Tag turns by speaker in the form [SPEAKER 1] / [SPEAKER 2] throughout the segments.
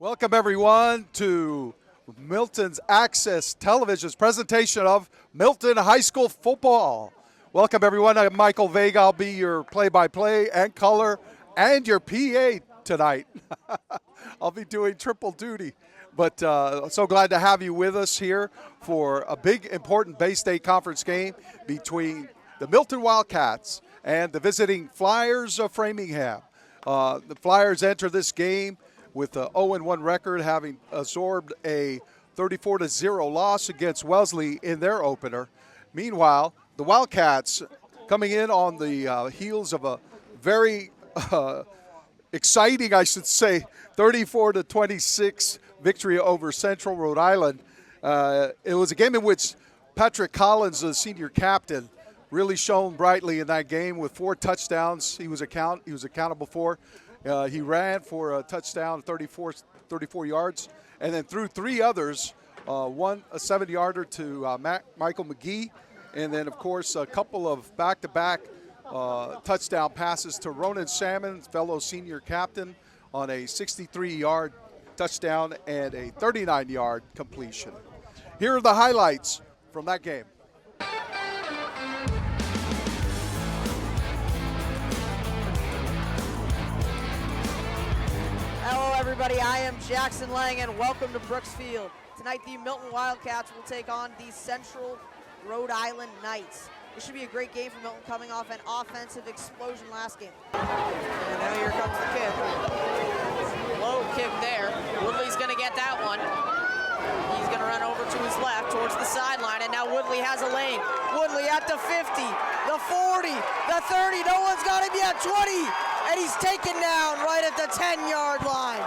[SPEAKER 1] Welcome, everyone, to Milton's Access Television's presentation of Milton High School football. Welcome, everyone. I'm Michael Vega. I'll be your play-by-play and color and your PA tonight. I'll be doing triple duty. But so glad to have you with us here for a big, important Bay State Conference game between the Milton Wildcats and the visiting Flyers of Framingham. The Flyers enter this game with an 0-1 record, having absorbed a 34-0 loss against Wellesley in their opener. Meanwhile, the Wildcats coming in on the heels of a very exciting, I should say, 34-26 victory over Central Rhode Island. It was a game in which Patrick Collins, the senior captain, really shone brightly in that game with 4 touchdowns he was accountable for. He ran for a touchdown, 34 yards, and then threw 3 others, one a 7-yarder to Michael McGee, and then, of course, a couple of back-to-back touchdown passes to Ronan Salmon, fellow senior captain, on a 63-yard touchdown and a 39-yard completion. Here are the highlights from that game.
[SPEAKER 2] Hello everybody, I am Jackson Lang and welcome to Brooks Field. Tonight the Milton Wildcats will take on the Central Rhode Island Knights. This should be a great game for Milton, coming off an offensive explosion last game. And now here comes the kick. Low kick there. Woodley's gonna get that one. He's gonna run over to his left towards the sideline, and now Woodley has a lane. Woodley at the 50, the 40, the 30, no one's got him yet, 20, and he's taken down right at the 10-yard line.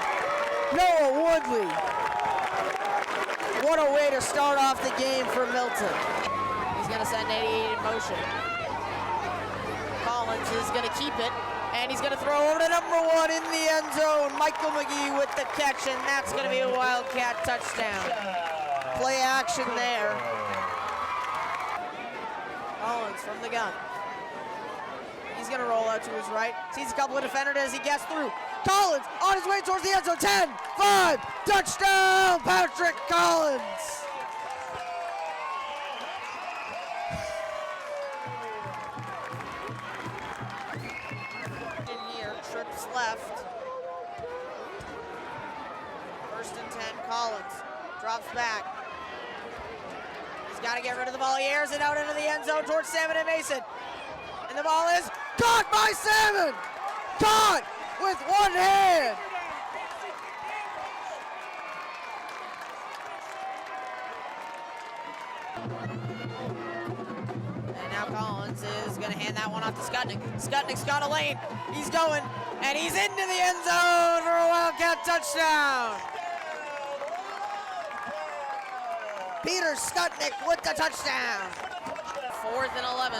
[SPEAKER 2] Noah Woodley. What a way to start off the game for Milton. He's gonna send 88 in motion. Collins is gonna keep it, and he's gonna throw over to number 1 in the end zone. Michael McGee with the catch, and that's gonna be a Wildcat touchdown. Play action there. Collins from the gun. He's gonna roll out to his right. Sees a couple of defenders as he gets through. Collins on his way towards the end zone. 10, 5, touchdown, Patrick Collins. In here, trips left. 1st and 10, Collins drops back. He's got to get rid of the ball. He airs it out into the end zone towards Salmon and Mason. And the ball is caught by Salmon! Caught with one hand! And now Collins is going to hand that one off to Skutnik. Skutnik's got a lane. He's going, and he's into the end zone for a Wildcat touchdown! Peter Skutnik with the touchdown! 4th and 11.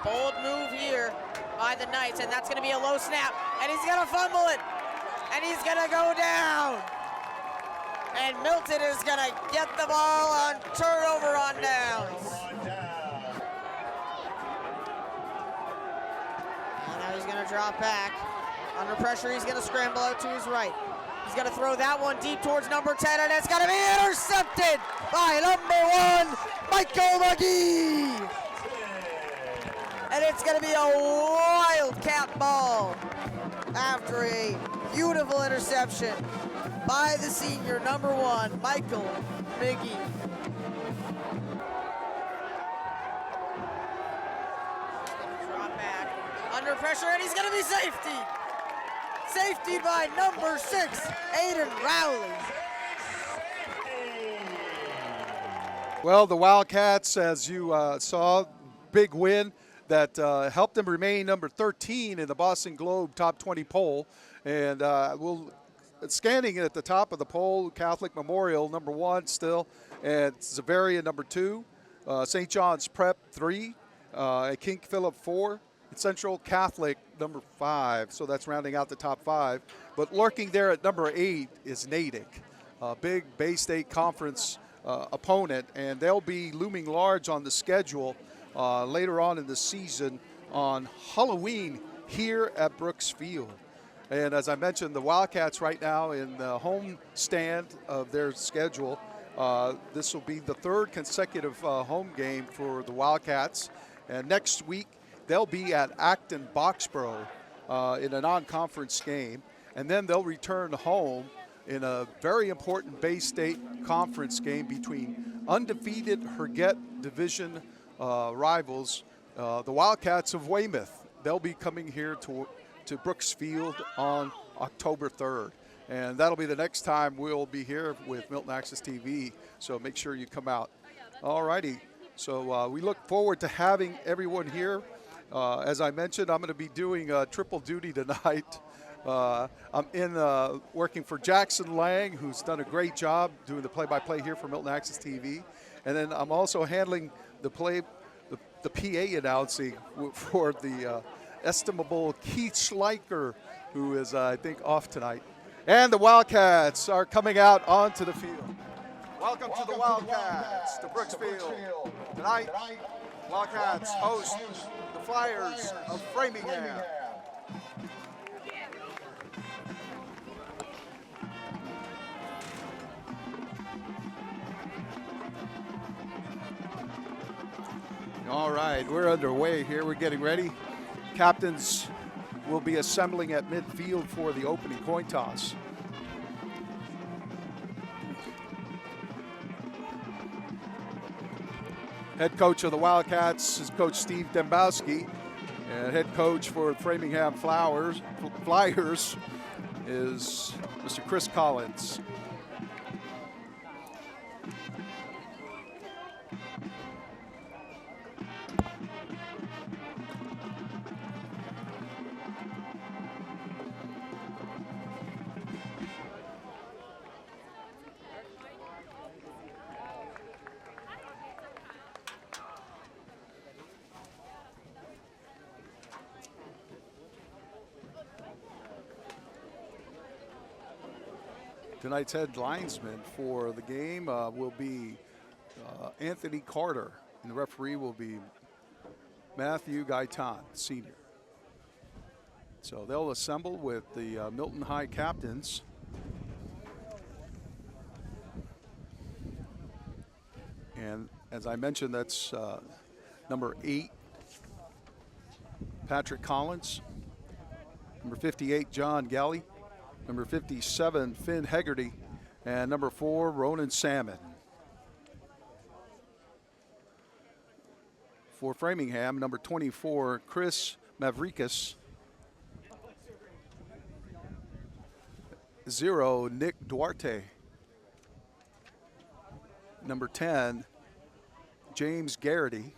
[SPEAKER 2] Bold move here by the Knights, and that's going to be a low snap, and he's going to fumble it, and he's going to go down. And Milton is going to get the ball on turnover on downs. And now he's going to drop back. Under pressure, he's going to scramble out to his right. He's going to throw that one deep towards number 10, and it's going to be intercepted by number 1, Michael McGee. And it's going to be a Wildcat ball after a beautiful interception by the senior, number 1, Michael McGee. Drop back, under pressure, and he's going to be safety. Safety by number 6, Aiden Rowley.
[SPEAKER 1] Well, the Wildcats, as you saw, big win that helped them remain number 13 in the Boston Globe top 20 poll. And scanning at the top of the poll, Catholic Memorial, number 1 still, and Xavier, number 2, St. John's Prep, 3, King Philip, 4, and Central Catholic, number 5. So that's rounding out the top 5. But lurking there at number 8 is Natick, a big Bay State Conference opponent, and they'll be looming large on the schedule later on in the season on Halloween here at Brooks Field. And as I mentioned, the Wildcats right now in the home stand of their schedule. This will be the third consecutive home game for the Wildcats. And next week, they'll be at Acton Boxborough in a non-conference game. And then they'll return home in a very important Bay State Conference game between undefeated Herget Division rivals, the Wildcats of Weymouth. They'll be coming here to Brooks Field on October 3rd. And that'll be the next time we'll be here with Milton Access TV. So make sure you come out. All righty. So we look forward to having everyone here. As I mentioned, I'm going to be doing triple duty tonight. I'm working for Jackson Lang, who's done a great job doing the play-by-play here for Milton Access TV. And then I'm also handling the PA announcing for the estimable Keith Schleicher, who is, I think, off tonight. And the Wildcats are coming out onto the field. Welcome to the Wildcats, to Brooks Field. Tonight, Wildcats host the Flyers of Framingham. All right, we're underway here. We're getting ready. Captains will be assembling at midfield for the opening coin toss. Head coach of the Wildcats is Coach Steve Dembowski, and head coach for Framingham Flyers is Mr. Chris Collins. Tonight's head linesman for the game will be Anthony Carter, and the referee will be Matthew Gaitan, senior. So they'll assemble with the Milton High captains. And as I mentioned, that's number 8, Patrick Collins, number 58, John Galley, number 57, Finn Hegarty, and number 4, Ronan Salmon. For Framingham, number 24, Chris Mavrikas. 0, Nick Duarte. Number 10, James Garrity.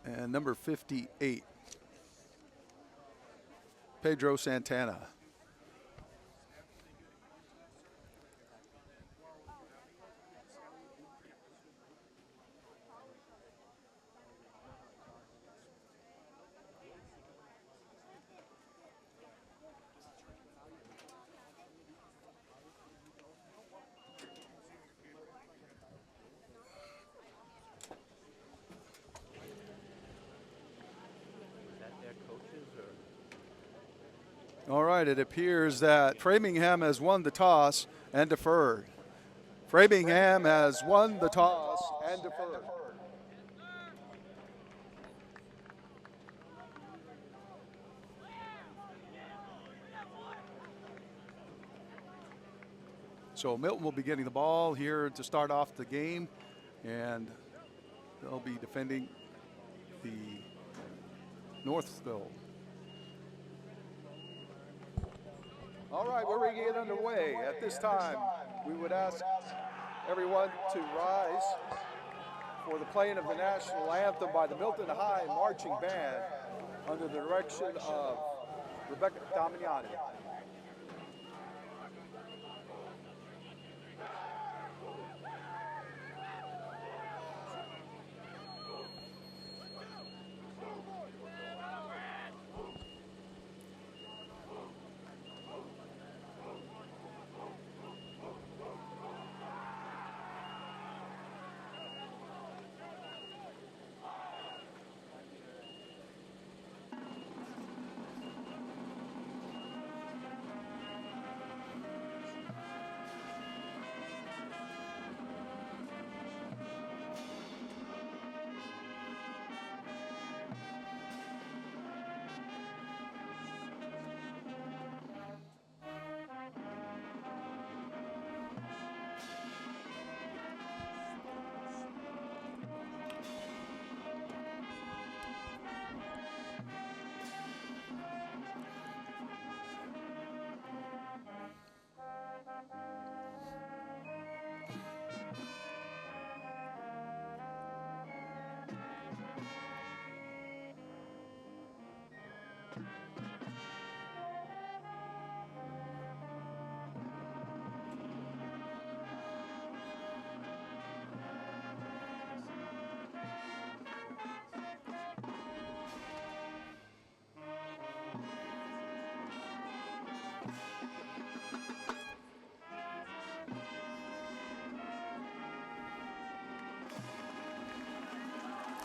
[SPEAKER 1] And number 58, Pedro Santana. All right, it appears that Framingham has won the toss and deferred. Framingham has won the toss and deferred. So Milton will be getting the ball here to start off the game, and they'll be defending the Northville. All right, we're ready to get underway. At this time, we would ask everyone to rise for the playing of the national anthem by the Milton High Marching Band under the direction of Rebecca Damiani.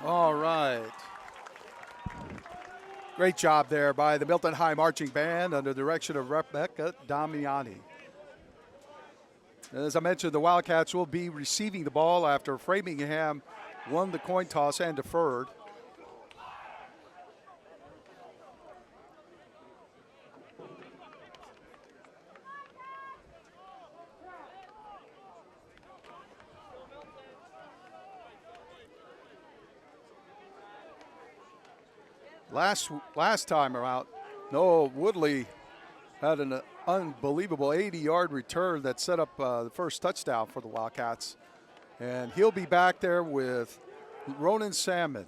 [SPEAKER 1] All right. Great job there by the Milton High Marching Band under the direction of Rebecca Damiani. As I mentioned, the Wildcats will be receiving the ball after Framingham won the coin toss and deferred. Last time around, Noah Woodley had an unbelievable 80-yard return that set up the first touchdown for the Wildcats. And he'll be back there with Ronan Salmon.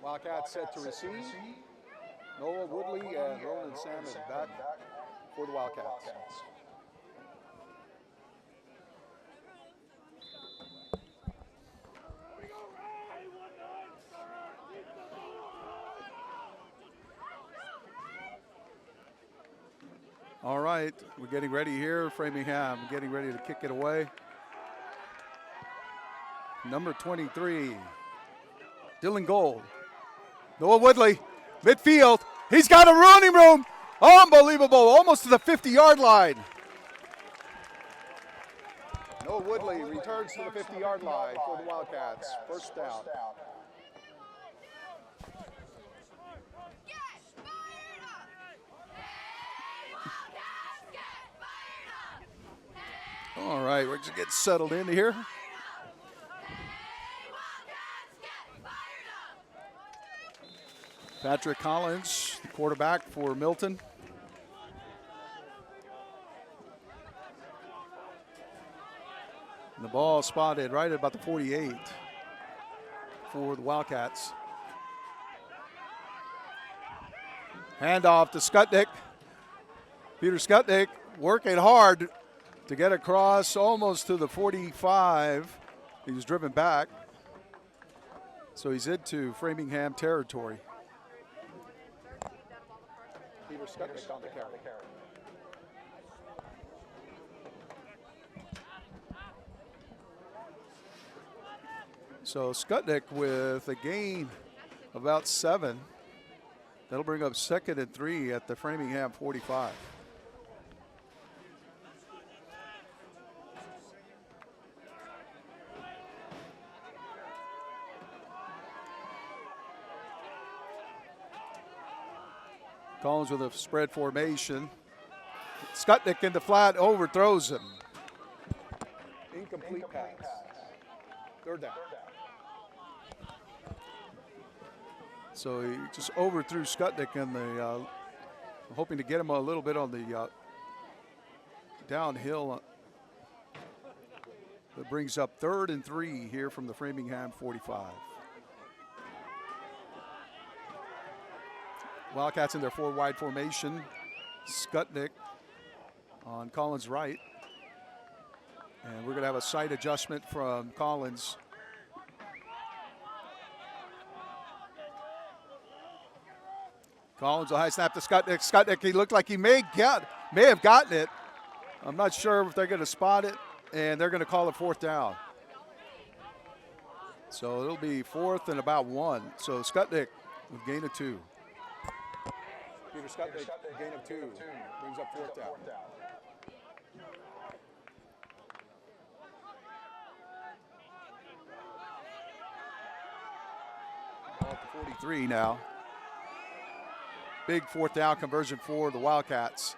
[SPEAKER 1] Wildcats set to receive. Noah Woodley and Ronan Salmon back for the Wildcats. All right, we're getting ready here. Framingham getting ready to kick it away. Number 23, Dylan Gold. Noah Woodley, midfield. He's got a running room. Unbelievable, almost to the 50-yard line. Noah Woodley returns to the 50-yard line for the Wildcats. First down. All right, we're just getting settled in here. Patrick Collins, the quarterback for Milton. And the ball spotted right at about the 48 for the Wildcats. Handoff to Skutnik. Peter Skutnik working hard to get across almost to the 45. He was driven back. So he's into Framingham territory. Peter Skutnik on the carry. So Skutnik with a gain of about 7. That'll bring up 2nd and 3 at the Framingham 45. Collins with a spread formation. Skutnik in the flat, overthrows him. Incomplete pass. 3rd down. So he just overthrew Skutnik and the hoping to get him a little bit on the downhill. That brings up 3rd and 3 here from the Framingham 45. Wildcats in their 4-wide formation. Skutnik on Collins' right. And we're going to have a side adjustment from Collins. Collins, a high snap to Skutnik. Skutnik, he looked like he may have gotten it. I'm not sure if they're going to spot it, and they're going to call it 4th down. So it'll be 4th and about 1. So Skutnik with gain of 2. Peter Skutnik, gain of 2, brings up 4th down. Ball at the 43 now. Big 4th down conversion for the Wildcats.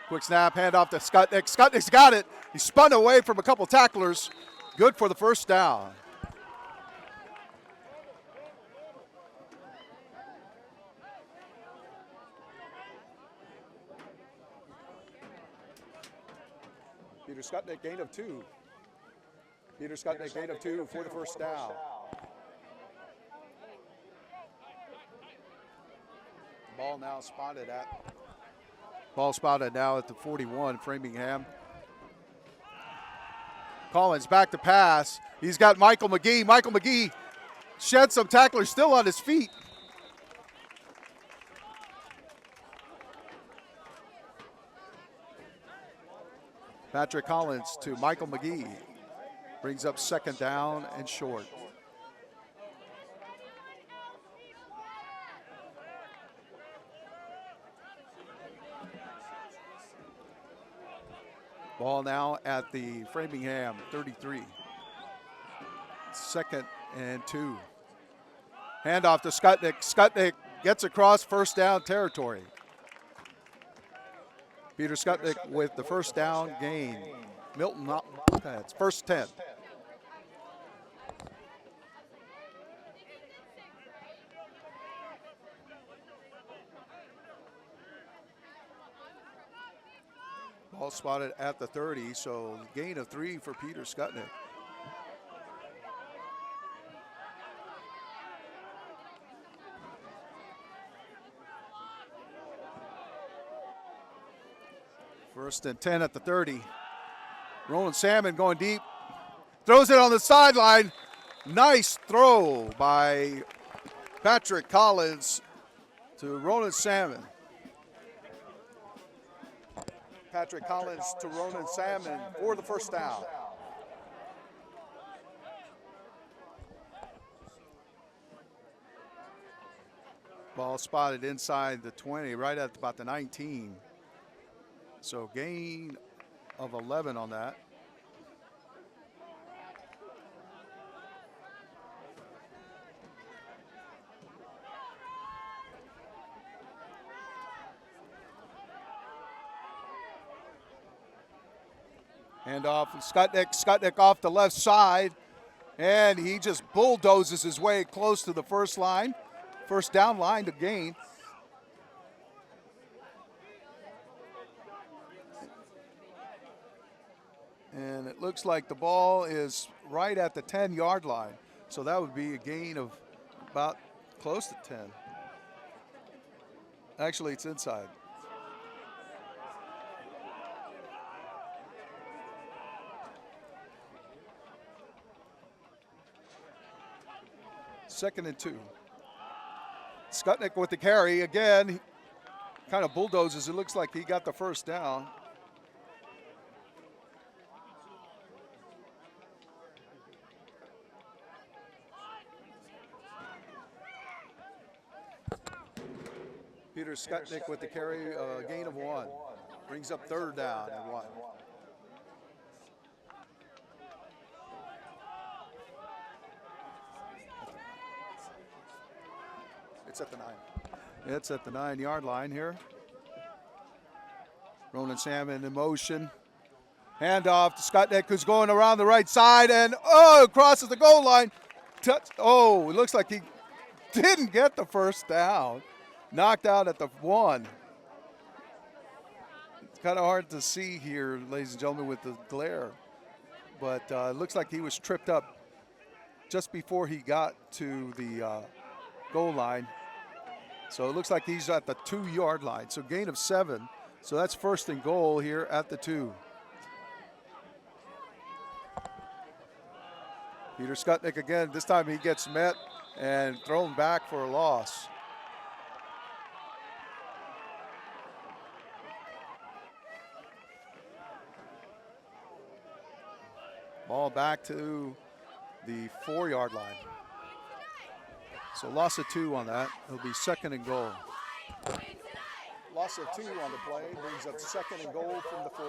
[SPEAKER 1] Quick snap, handoff to Skutnik. Skutnik's got it. He spun away from a couple tacklers. Good for the 1st down. Peter Skutnik, gain of 2. Peter Skutnik, gain of 2 for the 1st down. Ball spotted now at the 41, Framingham. Collins back to pass. He's got Michael McGee. Michael McGee shed some tacklers, still on his feet. Patrick Collins to Michael McGee. Brings up second down and short. Ball now at the Framingham 33. Second and 2. Handoff to Skutnik. Skutnik gets across first down territory. Peter Skutnik with the first down gain. Milton, it's first 10. Ball spotted at the 30, so gain of 3 for Peter Skutnik. First and 10 at the 30. Roland Salmon going deep. Throws it on the sideline. Nice throw by Patrick Collins to Roland Salmon. Patrick Collins to Ronan Salmon for the first down. Ball spotted inside the 20, right at about the 19. So gain of 11 on that. Handoff from Skutnik. Skutnik off the left side, and he just bulldozes his way close to the first down line to gain. And it looks like the ball is right at the 10-yard line. So that would be a gain of about close to 10. Actually, it's inside. Second and 2. Skutnik with the carry again. He kind of bulldozes. It looks like he got the first down. Peter Skutnik with the carry, gain of 1. Brings up third down and 1. It's at the 9. It's at the 9-yard line here. Ronan Salmon in motion. Handoff to Skutnik, who's going around the right side and crosses the goal line. It looks like he didn't get the first down. Knocked out at the 1. It's kind of hard to see here, ladies and gentlemen, with the glare. But it looks like he was tripped up just before he got to the goal line. So it looks like he's at the 2-yard line. So gain of 7. So that's first and goal here at the 2. Peter Skutnik again. This time he gets met and thrown back for a loss. Ball back to the 4-yard line. So loss of 2 on that. It'll be second and goal. Loss of 2 on the play brings up second and goal from the 4.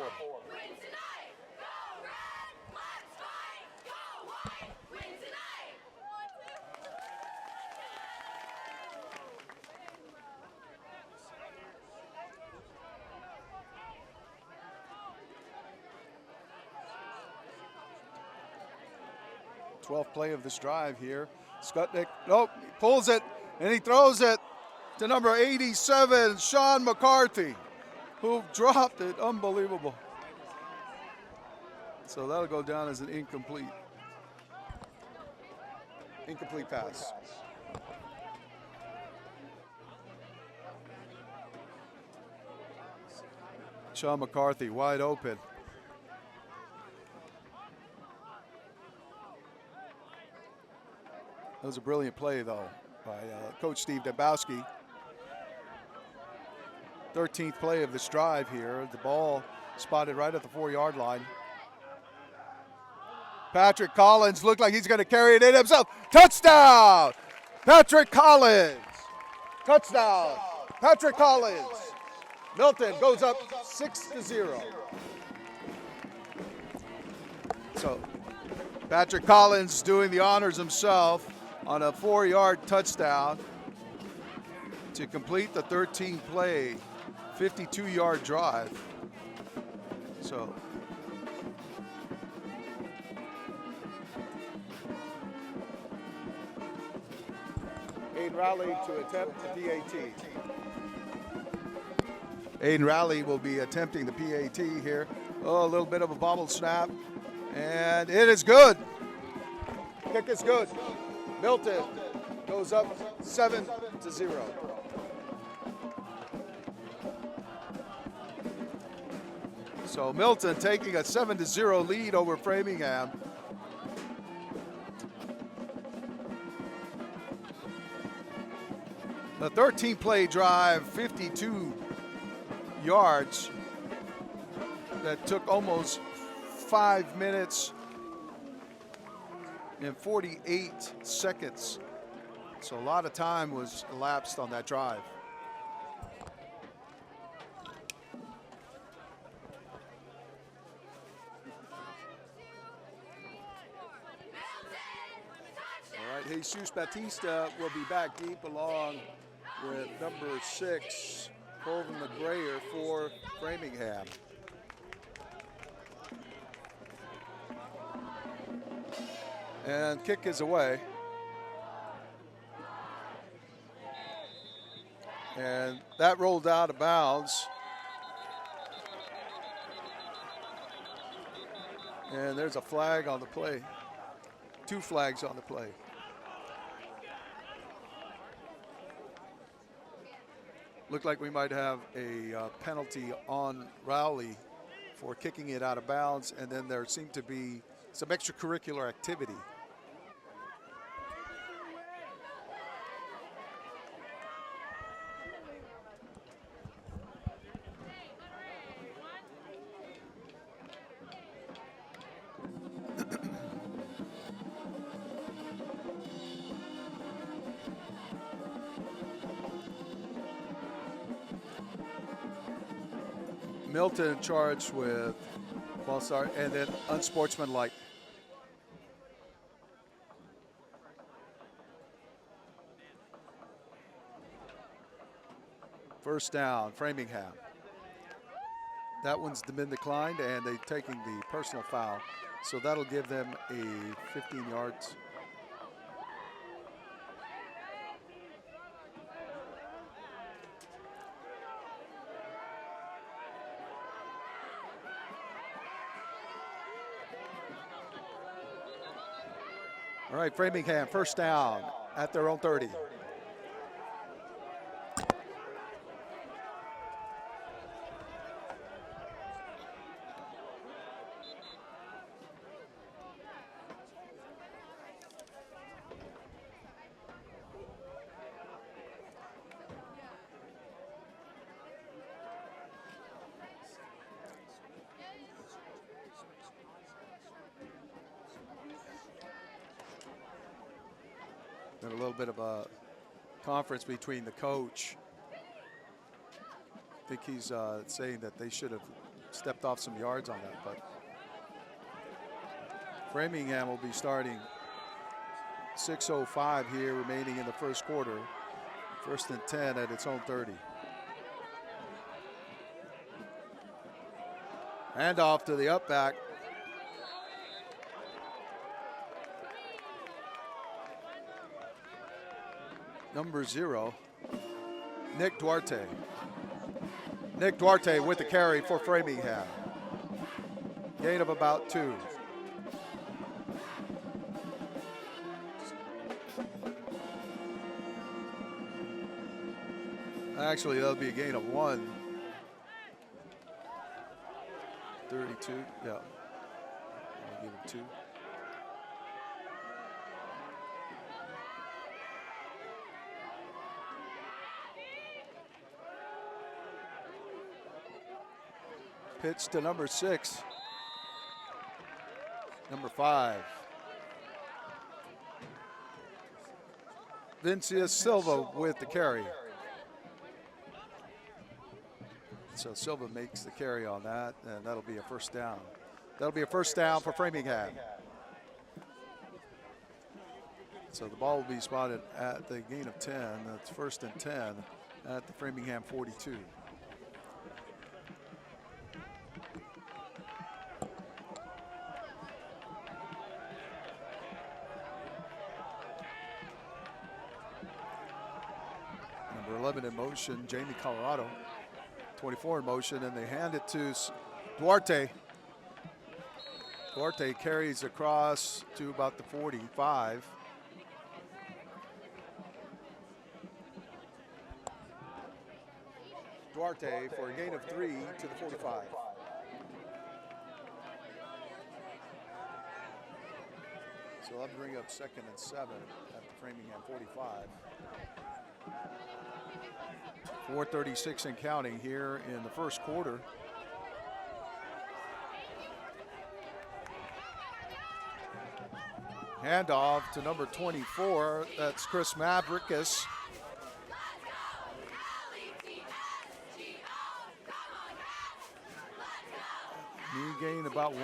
[SPEAKER 1] 12th play of this drive here. Skutnik, he pulls it, and he throws it to number 87, Sean McCarthy, who dropped it. Unbelievable. So that'll go down as an incomplete pass. Sean McCarthy wide open. That was a brilliant play, though, by Coach Steve Dembowski. 13th play of this drive here. The ball spotted right at the 4-yard line. Patrick Collins looked like he's going to carry it in himself. Touchdown! Patrick Collins! Touchdown! Patrick Collins! Milton goes up 6-0. So Patrick Collins doing the honors himself on a 4-yard touchdown to complete the 13-play, 52-yard drive. So Aiden Rowley to attempt the PAT. Aiden Rowley will be attempting the PAT here. Oh, a little bit of a bobble snap. And it is good. Kick is good. Milton goes up 7-0. So Milton taking a 7-0 lead over Framingham. The 13-play drive, 52 yards, that took almost 5 minutes and 48 seconds. So a lot of time was elapsed on that drive. All right, Jesus Batista will be back deep along with number 6, Colvin McGrayer for Framingham. And kick is away. And that rolled out of bounds. And there's a flag on the play. 2 flags on the play. Looked like we might have a penalty on Rowley for kicking it out of bounds, and then there seemed to be some extracurricular activity. Milton charged with false start and then unsportsmanlike. First down, Framingham. That one's been declined, and they're taking the personal foul. So that'll give them a 15 yards. All right, Framingham, first down at their own 30. And a little bit of a conference between the coach. I think he's saying that they should have stepped off some yards on that. But Framingham will be starting 6:05 here remaining in the first quarter. First and 10 at its own 30. Handoff to the up back. Number 0, Nick Duarte. Nick Duarte with the carry for Framingham. Gain of about 2. Actually, that'll be a gain of 1. 32, yeah. I'll give him 2. Pitch to number 6. Number 5. Vincius Silva with the carry. So Silva makes the carry on that, and that'll be a first down. That'll be a first down for Framingham. So the ball will be spotted at the gain of 10. That's 1st and 10 at the Framingham 42. Number 11 in motion, Jamie Colorado. 24 in motion, and they hand it to Duarte. Duarte carries across to about the 45. Duarte for a gain of 3 to the 45. So that'll bring up 2nd and 7 at the Framingham 45. 4:36 and counting here in the first quarter. Handoff to number 24. That's Chris Mavrikis. New gain about 1.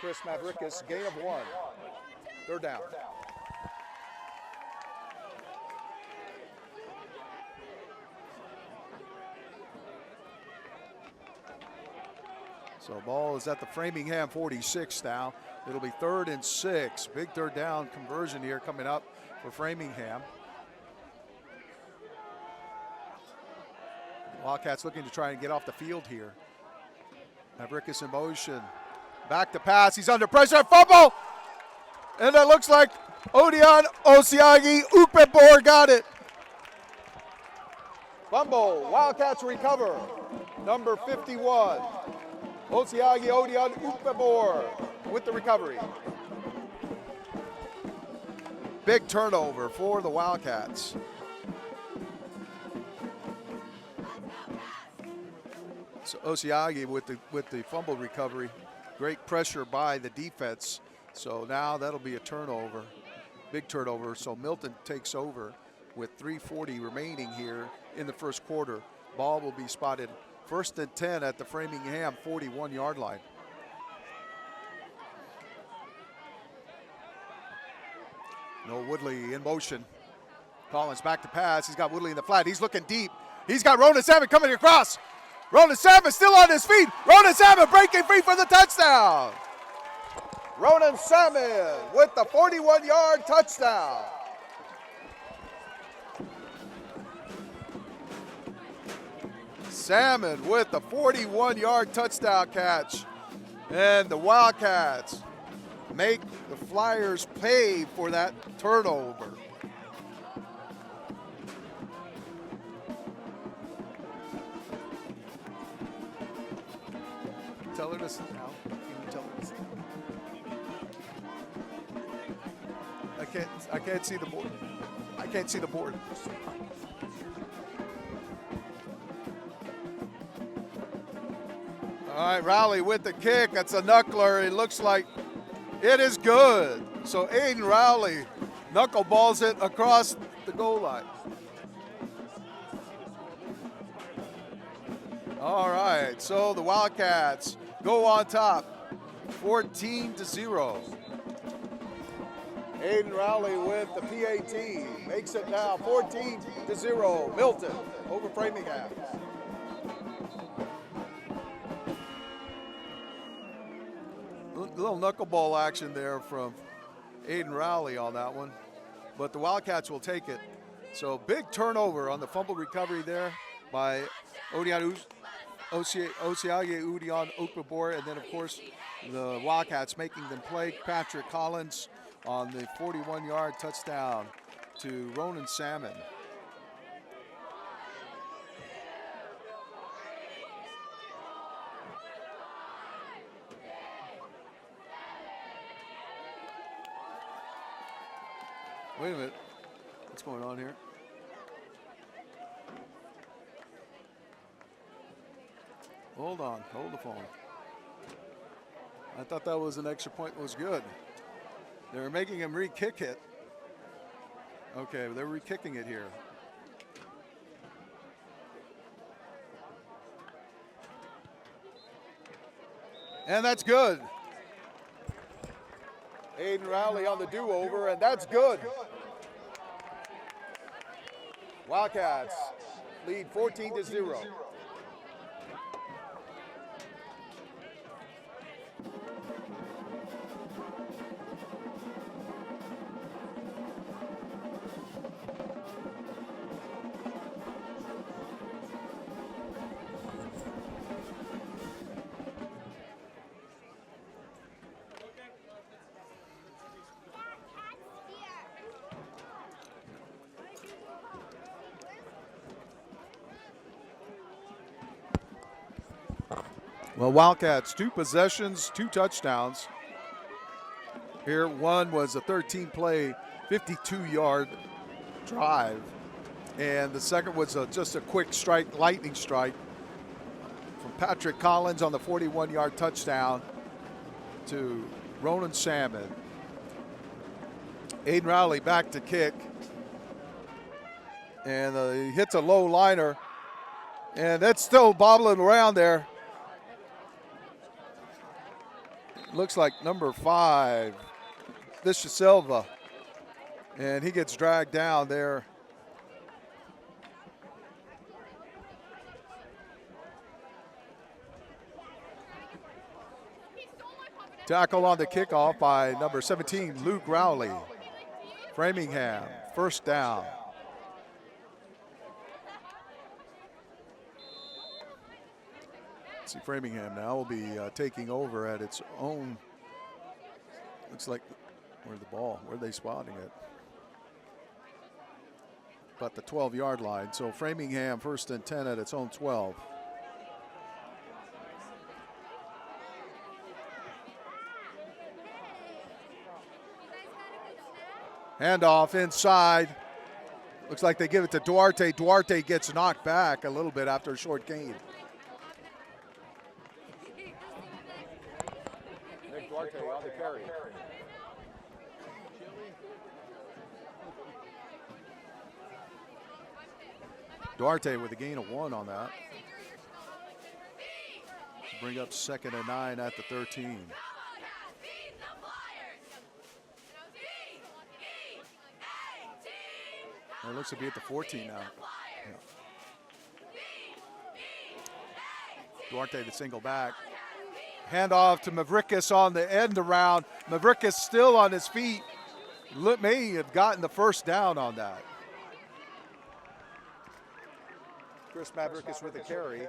[SPEAKER 1] Chris Mavrikis, gain of 1. 3rd down. So ball is at the Framingham 46 now. It'll be 3rd and 6. Big 3rd down conversion here coming up for Framingham. Wildcats looking to try and get off the field here. Mavrikis in motion. Back to pass. He's under pressure. Fumble! And it looks like Odion Osiagi Upebor got it. Fumble. Wildcats recover. Number 51. Osiagi Odion Upebor with the recovery. Big turnover for the Wildcats. So Osiagi with the fumble recovery. Great pressure by the defense. So now that'll be a turnover. Big turnover. So Milton takes over with 3:40 remaining here in the first quarter. Ball will be spotted 1st and 10 at the Framingham 41-yard line. Noah Woodley in motion. Collins back to pass. He's got Woodley in the flat. He's looking deep. He's got Ronan Salmon coming across. Ronan Salmon still on his feet. Ronan Salmon breaking free for the touchdown. Ronan Salmon with the 41-yard touchdown. Salmon with the 41-yard touchdown catch. And the Wildcats make the Flyers pay for that turnover. Tell her to sit down. Can you tell her to sit down? I can't see the board. I can't see the board. All right, Rowley with the kick. That's a knuckler. It looks like it is good. So Aiden Rowley knuckleballs it across the goal line. All right, so the Wildcats go on top, 14-0. Aiden Rowley with the PAT makes it now 14-0. Milton over Framingham. Little knuckleball action there from Aiden Rowley on that one, but the Wildcats will take it. So big turnover on the fumble recovery there by Osiagi Udion Okpebor, and then of course the Wildcats making them play. Patrick Collins on the 41-yard touchdown to Ronan Salmon. Wait a minute. What's going on here? Hold on. Hold the phone. I thought that was an extra point that was good. They were making him re-kick it. Okay, they're re-kicking it here. And that's good. Aiden Rowley on the do-over, and that's good. Wildcats lead 14-0. Well, Wildcats, 2 possessions, 2 touchdowns. Here, one was a 13-play, 52-yard drive. And the second was just a quick strike, lightning strike from Patrick Collins on the 41-yard touchdown to Ronan Salmon. Aiden Rowley back to kick. And he hits a low liner. And that's still bobbling around there. Looks like number 5, Visca Silva. And he gets dragged down there. Tackle on the kickoff by number 17, Luke Rowley. Framingham, first down. See, Framingham now will be taking over at its own. Looks like where's the ball? Where are they spotting it? About the 12-yard line. So Framingham first and 10 at its own 12. Handoff inside. Looks like they give it to Duarte. Duarte gets knocked back a little bit after a short gain. Duarte on the carry. Duarte with a gain of 1 on that. Bring up 2nd and 9 at the 13. It looks to be at the 14 now. Yeah. Duarte the single back. Handoff to Mavrikis on the end around. Mavrikis still on his feet. May have gotten the first down on that. Chris Mavrikis with a carry.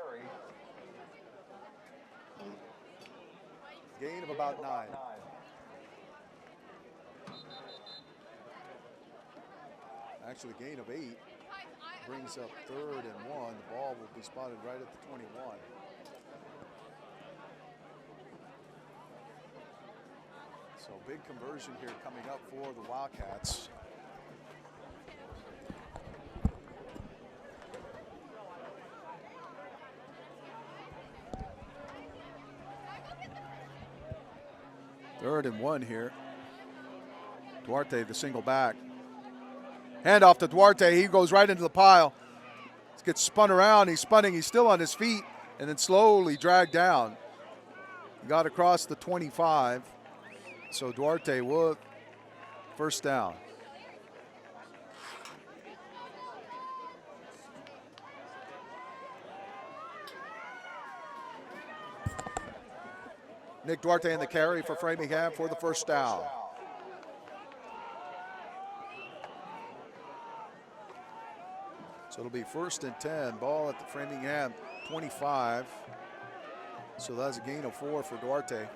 [SPEAKER 1] Gain of about 9. Actually, gain of 8. Brings up 3rd and 1. The ball will be spotted right at the 21. So big conversion here coming up for the Wildcats. Third and 1 here. Duarte the single back. Hand off to Duarte. He goes right into the pile. Gets spun around. He's spinning. He's still on his feet and then slowly dragged down. Got across the 25. So Duarte will first down. Nick Duarte in the carry for Framingham for the first down. So it'll be 1st and 10. Ball at the Framingham 25. So that's a gain of 4 for Duarte.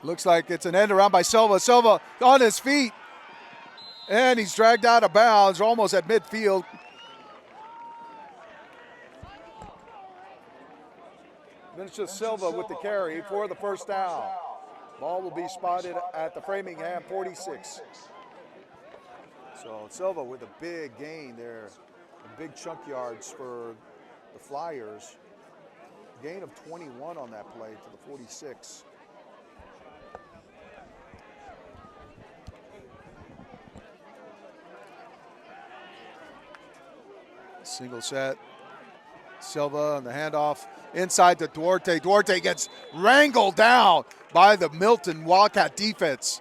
[SPEAKER 1] Looks like it's an end around by Silva. Silva on his feet. And he's dragged out of bounds, almost at midfield. Vinicius Silva with the carry for the first down. Ball will be spotted at the Framingham 46. So Silva with a big gain there, big chunk yards for the Flyers. Gain of 21 on that play to the 46. Single set. Silva on the handoff inside to Duarte. Duarte gets wrangled down by the Milton Wildcat defense.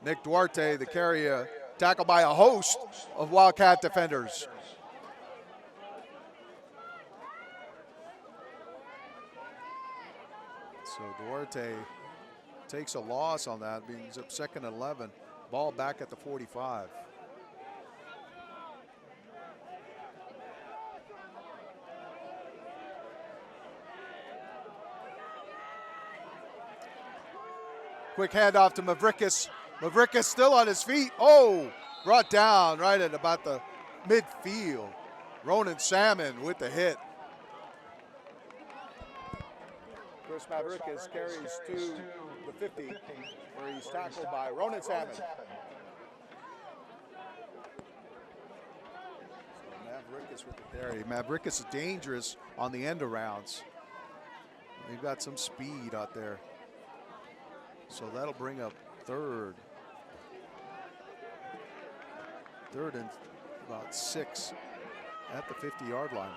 [SPEAKER 1] Nick Duarte, the carry, tackled by a host of Wildcat defenders. So Duarte takes a loss on that, brings up 2nd and 11. Ball back at the 45. Quick handoff to Mavrikis. Mavrikis still on his feet. Oh, brought down right at about the midfield. Ronan Salmon with the hit. Chris Mavrikis carries to the 50, where he's tackled by Ronan Salmon. So Mavrikis with the carry. Mavrikis is dangerous on the end arounds. They've got some speed out there. So that'll bring up third and about 6 at the 50-yard line.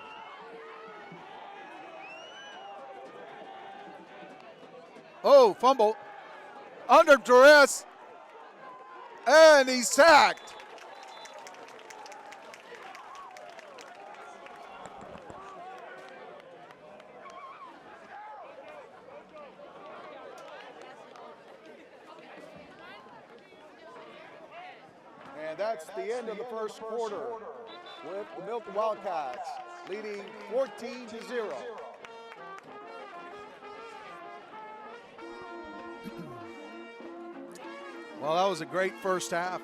[SPEAKER 1] Oh, fumble under duress, and he's sacked. And that's the end of the first quarter, with the Milton Wildcats leading 14-0. Well, that was a great first half.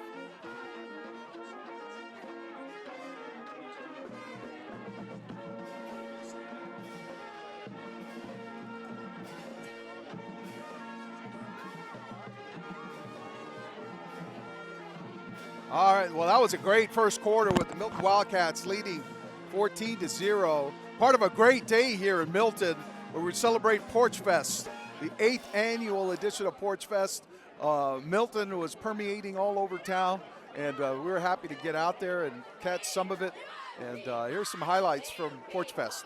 [SPEAKER 1] All right, well, that was a great first quarter with the Milton Wildcats leading 14-0. Part of a great day here in Milton, where we celebrate Porch Fest, the 8th annual edition of Porch Fest. Milton was permeating all over town, and we were happy to get out there and catch some of it. And here's some highlights from Porch Fest.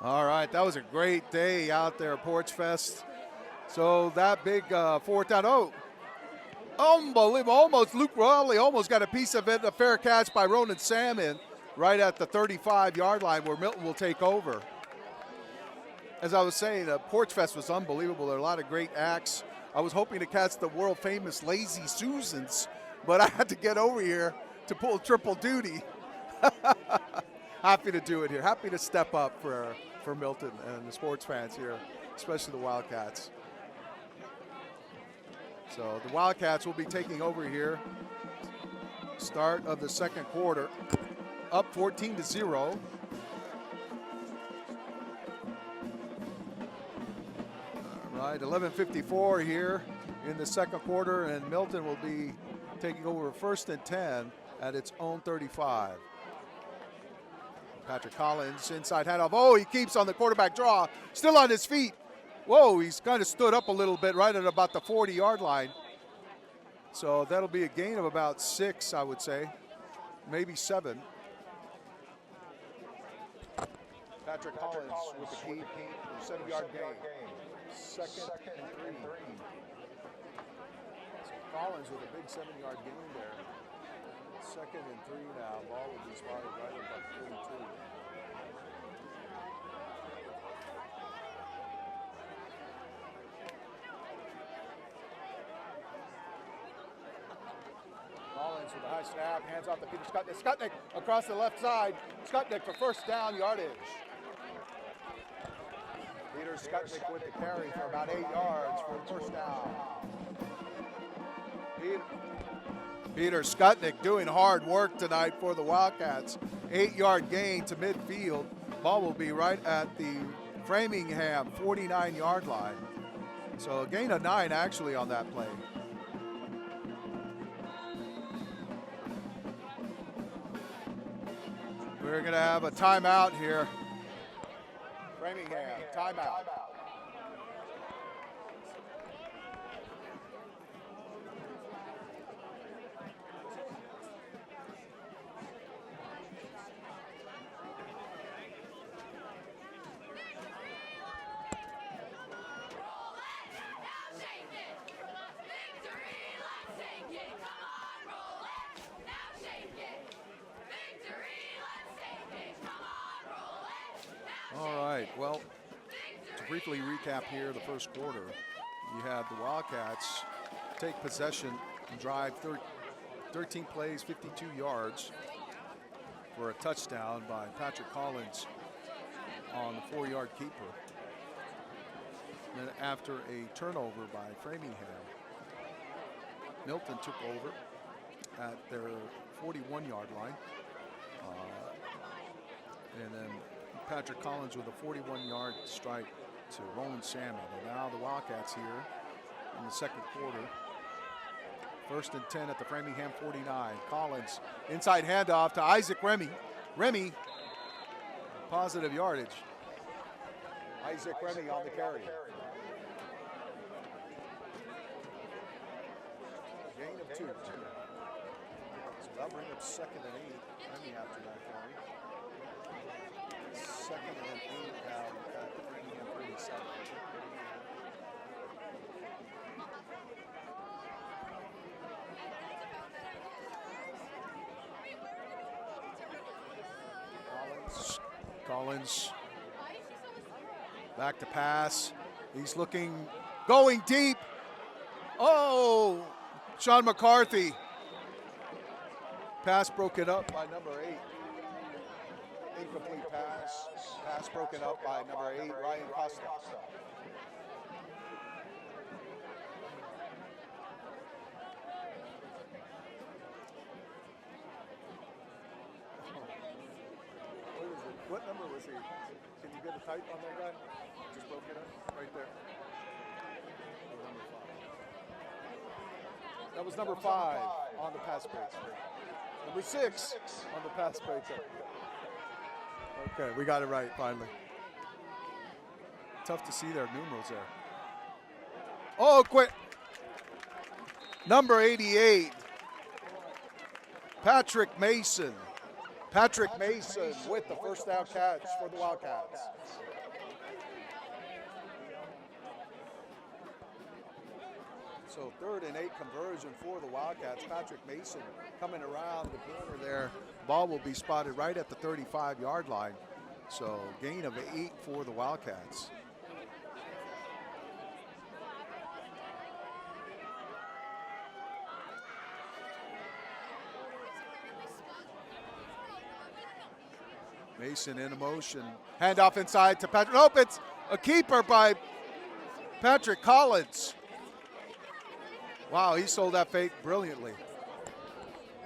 [SPEAKER 1] All right, that was a great day out there at Porch Fest. So that big fourth down, unbelievable, almost Luke Raleigh almost got a piece of it, a fair catch by Ronan Salmon right at the 35-yard line where Milton will take over. As I was saying, Porch Fest was unbelievable. There are a lot of great acts. I was hoping to catch the world-famous Lazy Susans, but I had to get over here to pull triple duty. Happy to do it here. Happy to step up for Milton and the sports fans here, especially the Wildcats. So the Wildcats will be taking over here. Start of the second quarter, up 14-0. All right, 11:54 here in the second quarter, and Milton will be taking over 1st and 10 at its own 35. Patrick Collins, inside handoff. Oh, he keeps on the quarterback draw, still on his feet. Whoa, he's kind of stood up a little bit right at about the 40-yard line. So that'll be a gain of about 6, I would say, maybe 7. Patrick Collins with the keep, 7-yard gain. Second and 3. So Collins with a big 7-yard gain there. Second and 3 now. Ball will be spotted right at about 42. Collins with a high snap, hands off to Peter Skutnik. Skutnik across the left side. Skutnik for first down yardage. Peter Skutnik with the carry for about 8 yards for first down. Peter Skutnik doing hard work tonight for the Wildcats. 8-yard gain to midfield. Ball will be right at the Framingham 49-yard line. So a gain of 9 actually on that play. We're going to have a timeout here. Framingham, timeout. All right, well, to briefly recap here the first quarter, you had the Wildcats take possession and drive 13 plays, 52 yards for a touchdown by Patrick Collins on the 4-yard keeper. Then after a turnover by Framingham, Milton took over at their 41-yard line. And then Patrick Collins with a 41-yard strike to Roland Salmon. And now the Wildcats here in the second quarter. First and 10 at the Framingham 49. Collins, inside handoff to Isaac Remy. Remy, positive yardage. Isaac Remy on the carry. Gain of 2. So that'll bring up second and 8. Remy after that carry. Second and 8 now at the Framingham 37. Collins back to pass. He's looking, going deep. Oh, Sean McCarthy. Pass broken up by number 8. Incomplete pass. Pass broken up by number 8, Ryan Costa. What number was he? Can you get a type on that guy? Just broke it up right there. That was number 5 on the pass break. Number 6 on the pass break. Okay, we got it right finally. Tough to see their numerals there. Oh, quick. Number 88, Patrick Mason. Patrick Mason with the first down catch for the Wildcats. So 3rd and 8 conversion for the Wildcats. Patrick Mason coming around the corner there. Ball will be spotted right at the 35-yard line. So gain of 8 for the Wildcats. Mason in motion. Handoff inside to Patrick. Nope, it's a keeper by Patrick Collins. Wow, he sold that fake brilliantly.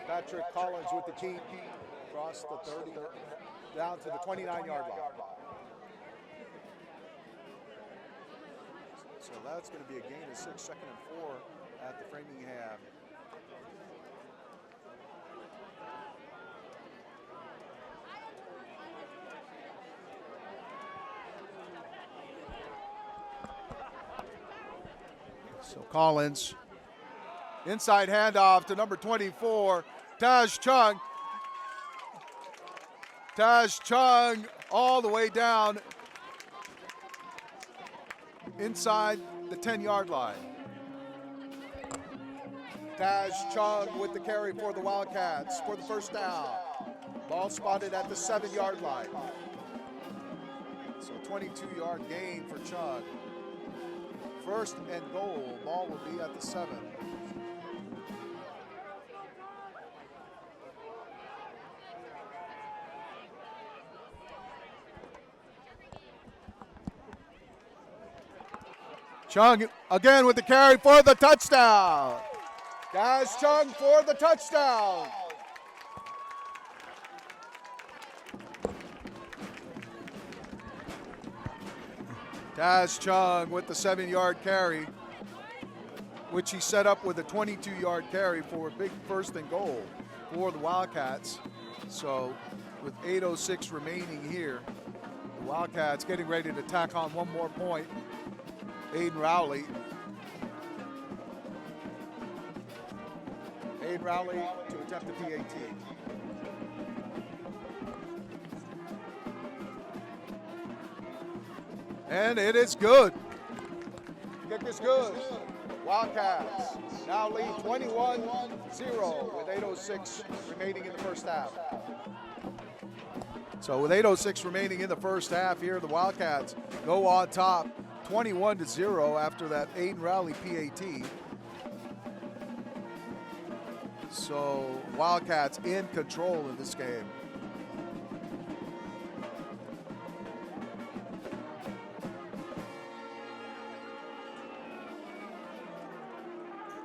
[SPEAKER 1] Patrick Collins with the keep. Across the 30, down to the 29-yard line. So that's going to be a gain of 6, 2nd and 4 at the Framingham. So Collins, inside handoff to number 24, Taj Chung. Taj Chung all the way down inside the 10-yard line. Taj Chung with the carry for the Wildcats for the first down. Ball spotted at the 7-yard line. So 22-yard gain for Chung. First and goal. Ball will be at the 7. Chung again with the carry for the touchdown. Daz Chung for the touchdown. Daz Chung with the 7-yard carry, which he set up with a 22-yard carry for a big first and goal for the Wildcats. So with 8:06 remaining here, the Wildcats getting ready to tack on one more point. Aiden Rowley to attempt the PAT. And it is good. Kick is good. Wildcats now lead 21-0 with 8:06 remaining in the first half. So with 8:06 remaining in the first half here, the Wildcats go on top 21-0 after that Aiden Rowley PAT. So Wildcats in control in this game.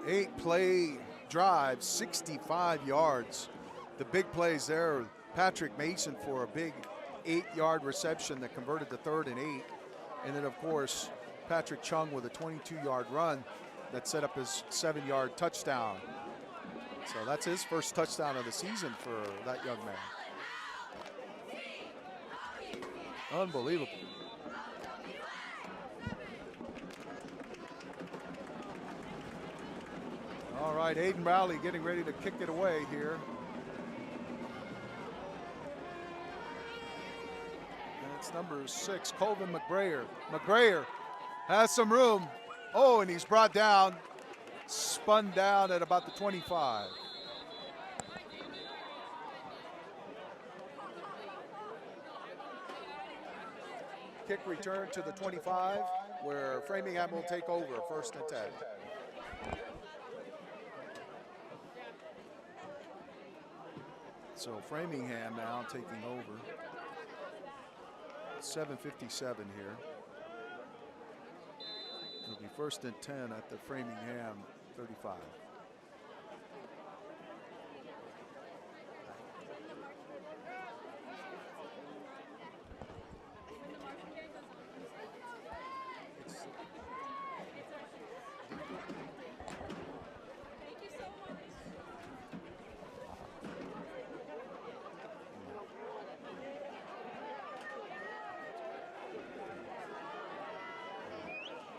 [SPEAKER 1] Eight-play drive, 65 yards. The big plays there, Patrick Mason for a big 8-yard reception that converted to 3rd and 8. And then, of course, Patrick Chung with a 22-yard run that set up his 7-yard touchdown. So that's his first touchdown of the season for that young man. Unbelievable. All right, Aiden Rowley getting ready to kick it away here. And it's number 6, Colvin McGrayer. McGrayer has some room. Oh, and he's brought down, spun down at about the 25. Kick return to the 25, where Framingham will take over, 1st and 10. So Framingham now taking over. 7:57 here. It'll be 1st and 10 at the Framingham 35.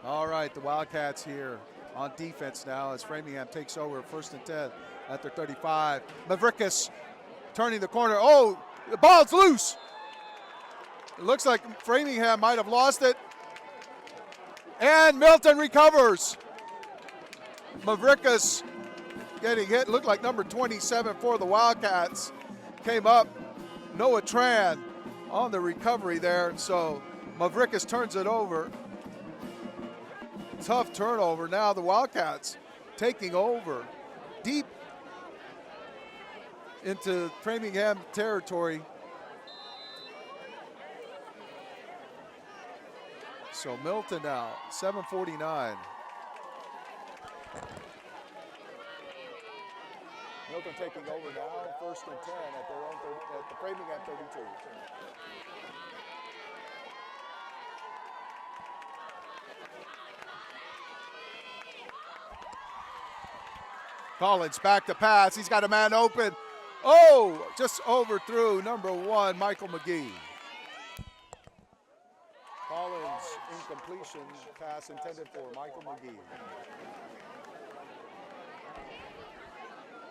[SPEAKER 1] All right, the Wildcats here on defense now as Framingham takes over 1st and 10 at their 35. Mavrikas turning the corner. Oh, the ball's loose. It looks like Framingham might have lost it. And Milton recovers. Mavrikas getting hit. Looked like number 27 for the Wildcats. Came up. Noah Tran on the recovery there. So Mavrikas turns it over. Tough turnover. Now the Wildcats taking over deep into Framingham territory. So Milton now, 7:49. Milton taking over now, 1st and 10 at their own at the Framingham 32. Collins back to pass. He's got a man open. Oh, just overthrew number 1, Michael McGee. Collins incompletion pass intended for Michael McGee.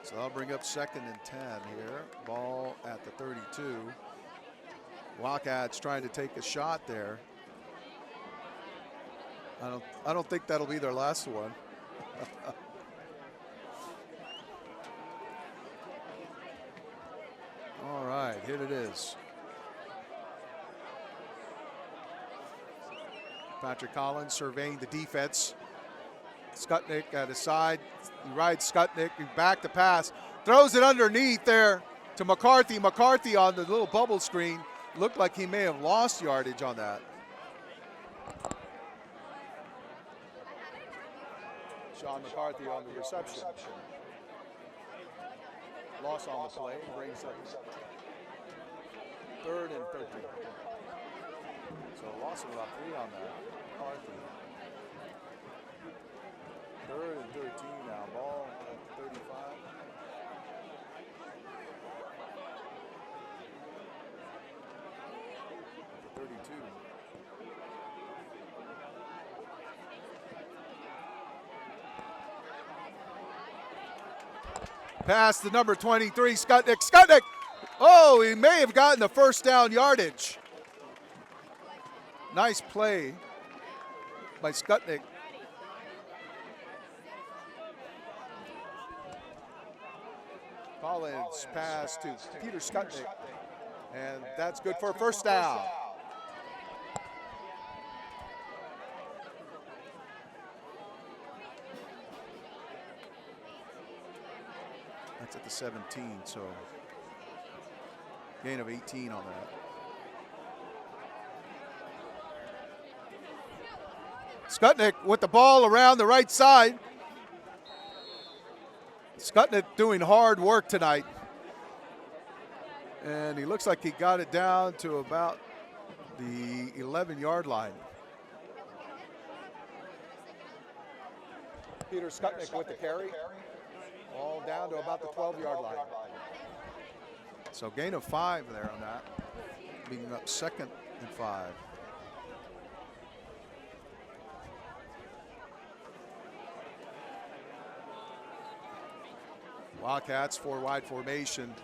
[SPEAKER 1] So I'll bring up 2nd and 10 here. Ball at the 32. Wildcats trying to take a shot there. I don't think that'll be their last one. All right, here it is. Patrick Collins surveying the defense. Skutnik at his side. He rides Skutnik. Back to pass. Throws it underneath there to McCarthy. McCarthy on the little bubble screen. Looked like he may have lost yardage on that. Sean McCarthy on the reception. Loss on the play. Brings up 3rd and 13. So a loss of about 3 on that. McCarthy. 3rd and 13 now. Ball at 35. At the 32. Pass to number 23, Skutnik. Skutnik! Oh, he may have gotten the first down yardage. Nice play by Skutnik. Collins pass to Peter Skutnik, and that's good for a first down. That's at the 17, so gain of 18 on that. Skutnik with the ball around the right side. Skutnik doing hard work tonight. And he looks like he got it down to about the 11-yard line. Peter Skutnik with the carry. All down to about the 12-yard line. So gain of 5 there on that. Being up 2nd and 5. Wildcats 4-wide formation.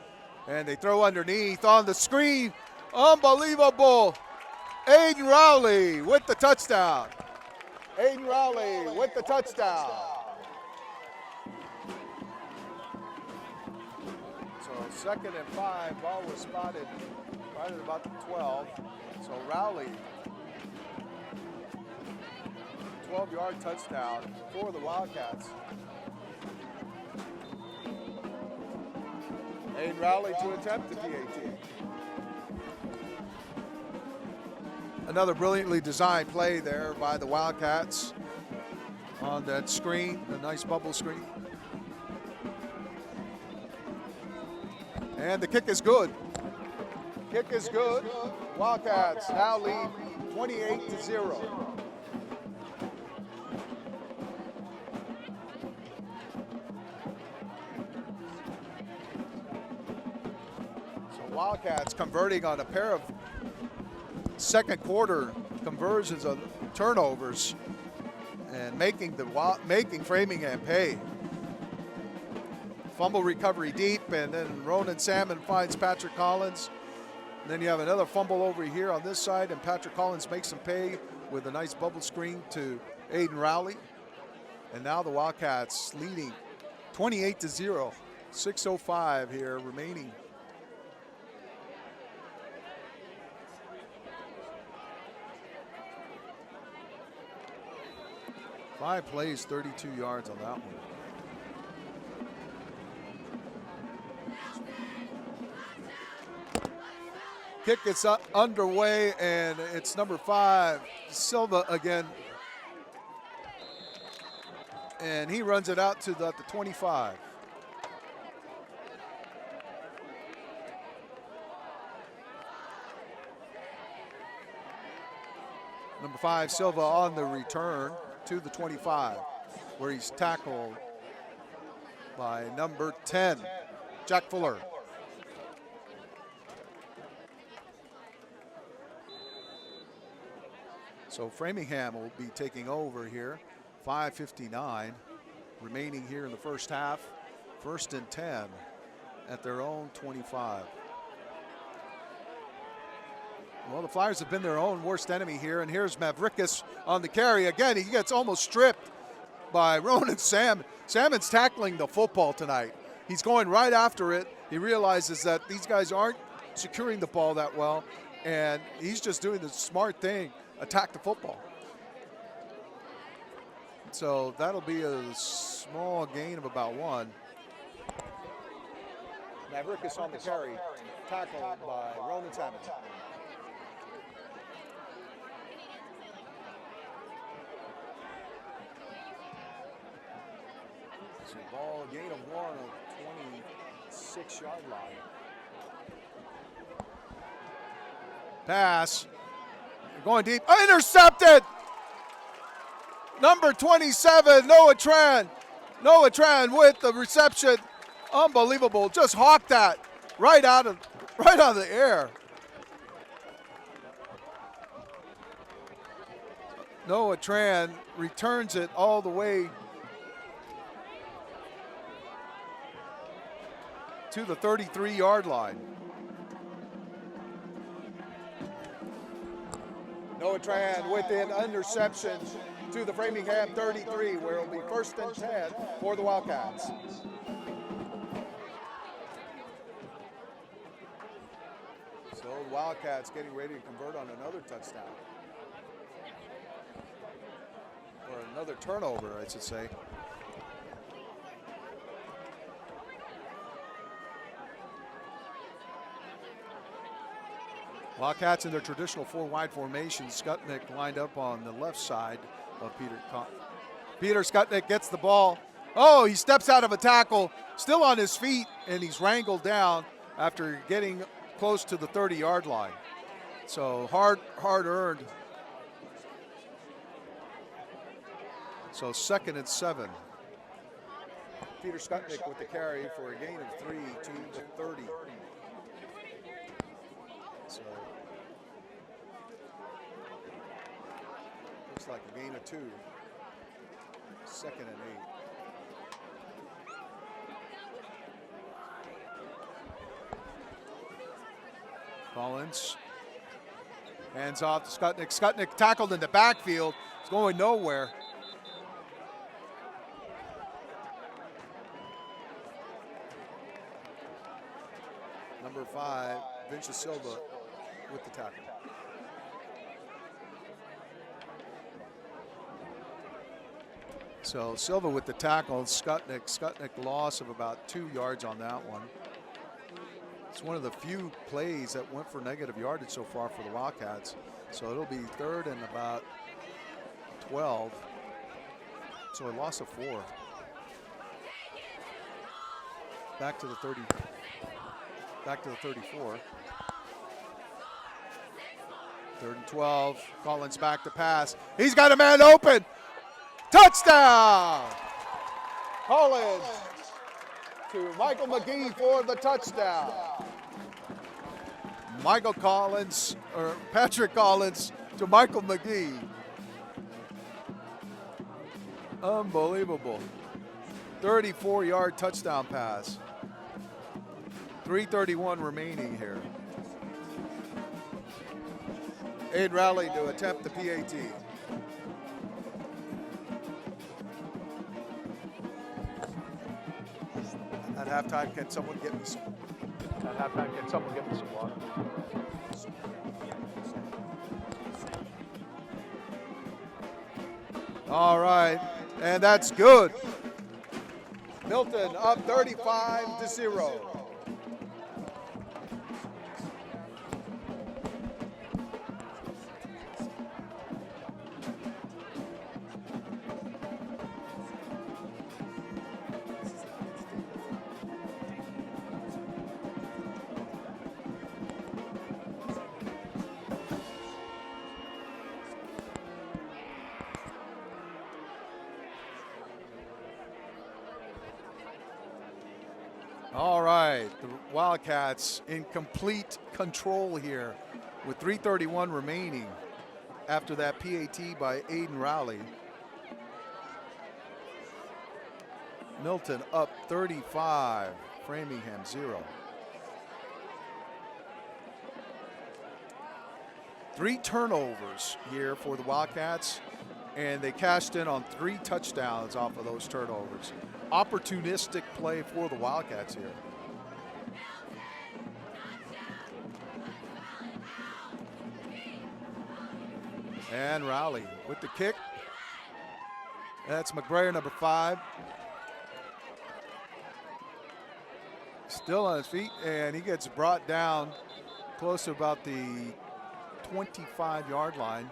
[SPEAKER 1] And they throw underneath on the screen. Unbelievable. Aiden Rowley with the touchdown. Aiden Rowley with the touchdown. So 2nd and 5, ball was spotted right at about the 12. So Rowley, 12-yard touchdown for the Wildcats. Aiden Rowley to attempt the PAT. Another brilliantly designed play there by the Wildcats on that screen, a nice bubble screen. And the kick is good. Kick is good. Wildcats now lead 28-0. So Wildcats converting on a pair of second quarter conversions of turnovers and making Framingham pay. Fumble recovery deep, and then Ronan Salmon finds Patrick Collins. And then you have another fumble over here on this side, and Patrick Collins makes him pay with a nice bubble screen to Aiden Rowley. And now the Wildcats leading 28-0, 6:05 here remaining. Five plays, 32 yards on that one. Kick is underway, and it's number 5, Silva again. And he runs it out to the 25. Number 5, Silva on the return to the 25, where he's tackled by number 10, Jack Fuller. So Framingham will be taking over here. 5:59 remaining here in the first half. 1st and 10 at their own 25. Well, the Flyers have been their own worst enemy here, and here's Mavrikis on the carry. Again, he gets almost stripped by Ronan Salmon. Salmon's tackling the football tonight. He's going right after it. He realizes that these guys aren't securing the ball that well, and he's just doing the smart thing, attack the football. So that'll be a small gain of about 1. Mavrikis on the carry, tackled by Ronan Salmon. So ball, gain of 1 on 26-yard line. Pass, going deep, intercepted! Number 27, Noah Tran. Noah Tran with the reception. Unbelievable, just hawked that right out of the air. Noah Tran returns it all the way to the 33-yard line. Noah Tran with an interception to the Framingham 33, where it'll be 1st and 10 for the Wildcats. So the Wildcats getting ready to convert on another touchdown. Or another turnover, I should say. Wildcats in their traditional 4-wide formation. Skutnik lined up on the left side of Peter Skutnik gets the ball. Oh, he steps out of a tackle, still on his feet, and he's wrangled down after getting close to the 30-yard line. So hard earned. So 2nd and 7. Peter Skutnik with the carry for a gain of 3 to the 30. So looks like a gain of 2. 2nd and 8. Collins hands off to Skutnik. Skutnik tackled in the backfield. It's going nowhere. Number 5, Vince Silva with the tackle. So Silva with the tackle, Skutnik loss of about 2 yards on that one. It's one of the few plays that went for negative yardage so far for the Wildcats. So it'll be 3rd and about 12. So a loss of 4. Back to the 30. Back to the 34. 3rd and 12. Collins back to pass. He's got a man open. Touchdown! Collins to Michael McGee for the touchdown. Patrick Collins to Michael McGee. Unbelievable. 34-yard touchdown pass. 3:31 remaining here. Aiden Rowley to attempt the PAT. At halftime, can someone get me some? At halftime, can someone get me some water? All right, and that's good. Milton up 35-0. All right, the Wildcats in complete control here with 3:31 remaining after that PAT by Aiden Rowley. Milton up 35, Framingham 0. 3 turnovers here for the Wildcats, and they cashed in on 3 touchdowns off of those turnovers. Opportunistic play for the Wildcats here. And Rowley with the kick. That's McBrayer, number 5. Still on his feet, and he gets brought down close to about the 25-yard line.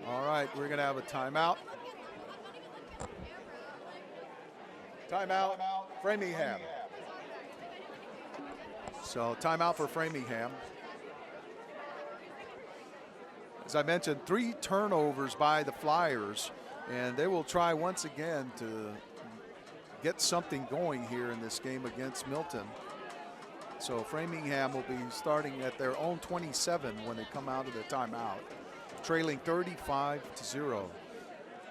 [SPEAKER 1] All right, we're going to have a timeout. Timeout, Framingham. So timeout for Framingham. As I mentioned, 3 turnovers by the Flyers, and they will try once again to get something going here in this game against Milton. So Framingham will be starting at their own 27 when they come out of the timeout, trailing 35-0.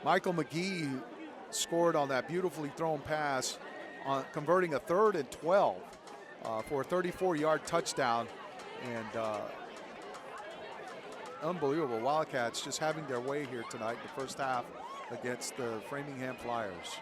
[SPEAKER 1] Michael McGee scored on that beautifully thrown pass, converting a 3rd and 12 for a 34-yard touchdown. And unbelievable. Wildcats just having their way here tonight in the first half against the Framingham Flyers.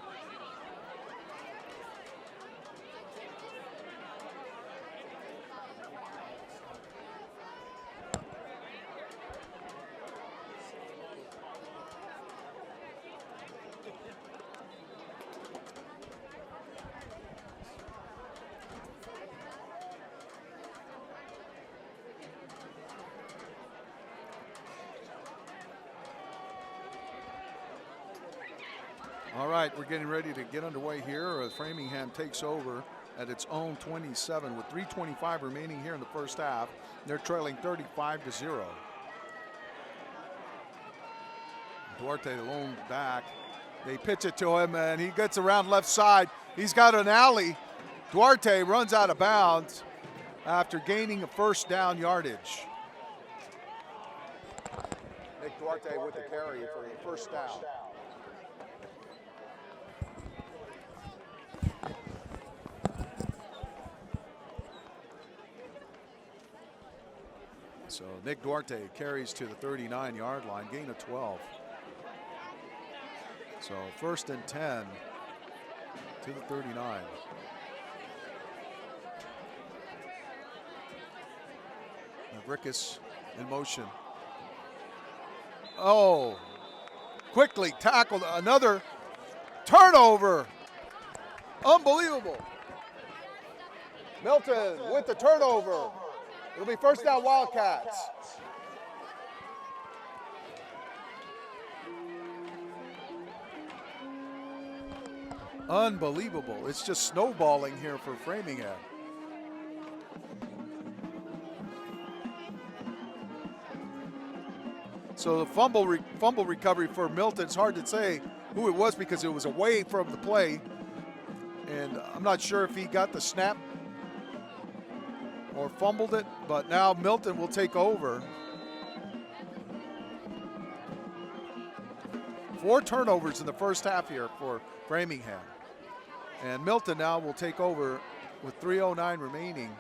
[SPEAKER 1] All right, we're getting ready to get underway here. Framingham takes over at its own 27 with 3:25 remaining here in the first half. They're trailing 35-0. Duarte alone back. They pitch it to him, and he gets around left side. He's got an alley. Duarte runs out of bounds after gaining a first down yardage. Nick Duarte with the carry for a first down. So Nick Duarte carries to the 39-yard line, gain of 12. So 1st and 10 to the 39. Rickus in motion. Oh, quickly tackled, another turnover. Unbelievable. Milton with the turnover. It'll be first down Wildcats. Unbelievable. It's just snowballing here for Framingham. So the fumble recovery for Milton, it's hard to say who it was because it was away from the play. And I'm not sure if he got the snap or fumbled it, but now Milton will take over. 4 turnovers in the first half here for Framingham. And Milton now will take over with 3:09 remaining.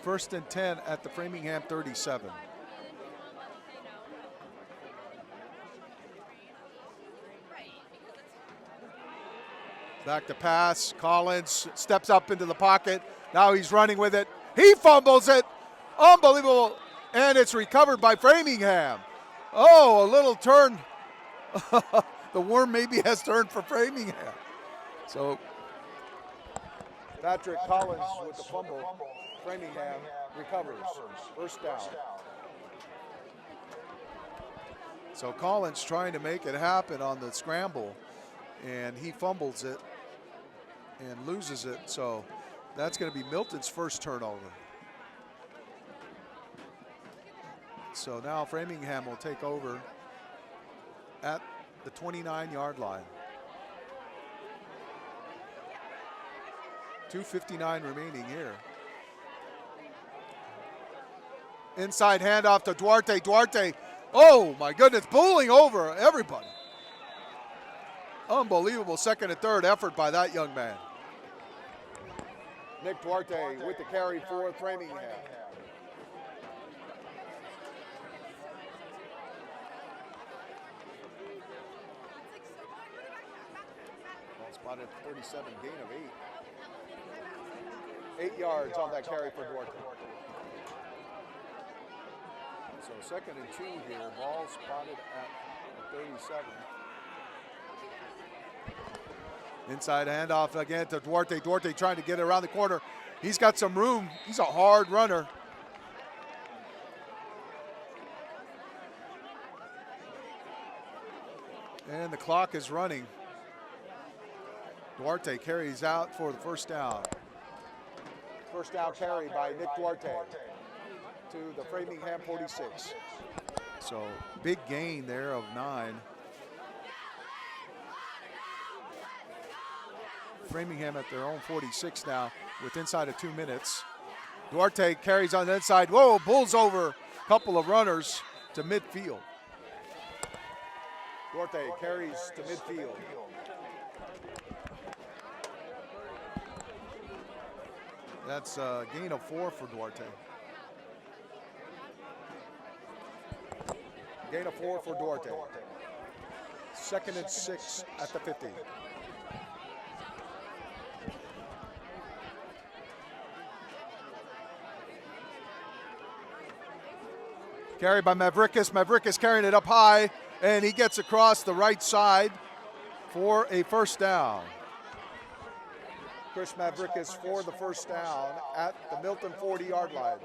[SPEAKER 1] 1st and 10 at the Framingham 37. Back to pass. Collins steps up into the pocket. Now he's running with it. He fumbles it. Unbelievable. And it's recovered by Framingham. Oh, a little turn. The worm maybe has turned for Framingham. So Patrick Collins with the fumble. Framingham recovers. First down. So Collins trying to make it happen on the scramble, and he fumbles it and loses it. So that's going to be Milton's first turnover. So now Framingham will take over at the 29-yard line. 2:59 remaining here. Inside handoff to Duarte. Duarte Oh my goodness, bowling over everybody. Unbelievable second and third effort by that young man. Nick Duarte with the carry for Framingham. Ball spotted 37, gain of 8. 8 yards on that carry for Duarte. So second and 2 here, ball spotted at 37. Inside handoff again to Duarte. Duarte trying to get it around the corner. He's got some room. He's a hard runner. And the clock is running. Duarte carries out for the first down. First down carry by Nick Duarte to the Framingham 46. So big gain there of 9. Framingham at their own 46 now with inside of 2 minutes. Duarte carries on the inside. Whoa, bulls over a couple of runners to midfield. Duarte carries to midfield. That's a gain of 4 for Duarte. Gain of 4 for Duarte. Second and 6 at the 50. Carried by Mavrikis. Mavrikis carrying it up high, and he gets across the right side for a first down. Chris Mavrikis for the first down at the Milton 40-yard line.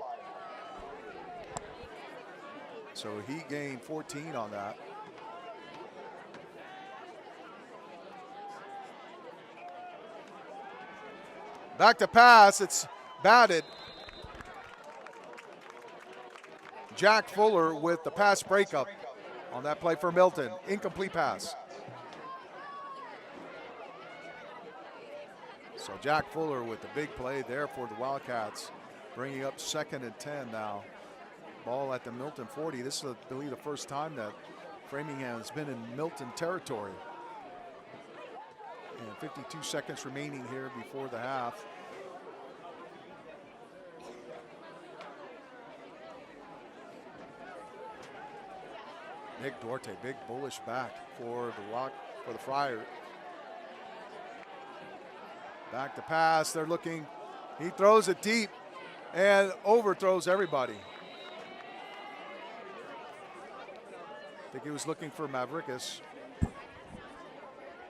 [SPEAKER 1] So he gained 14 on that. Back to pass, it's batted. Jack Fuller with the pass breakup on that play for Milton. Incomplete pass. So Jack Fuller with the big play there for the Wildcats, bringing up second and 10 now. Ball at the Milton 40. This is, I believe, the first time that Framingham has been in Milton territory. And 52 seconds remaining here before the half. Nick Duarte, big bullish back for the Friar. Back to pass, they're looking, he throws it deep and overthrows everybody. I think he was looking for Mavrikis.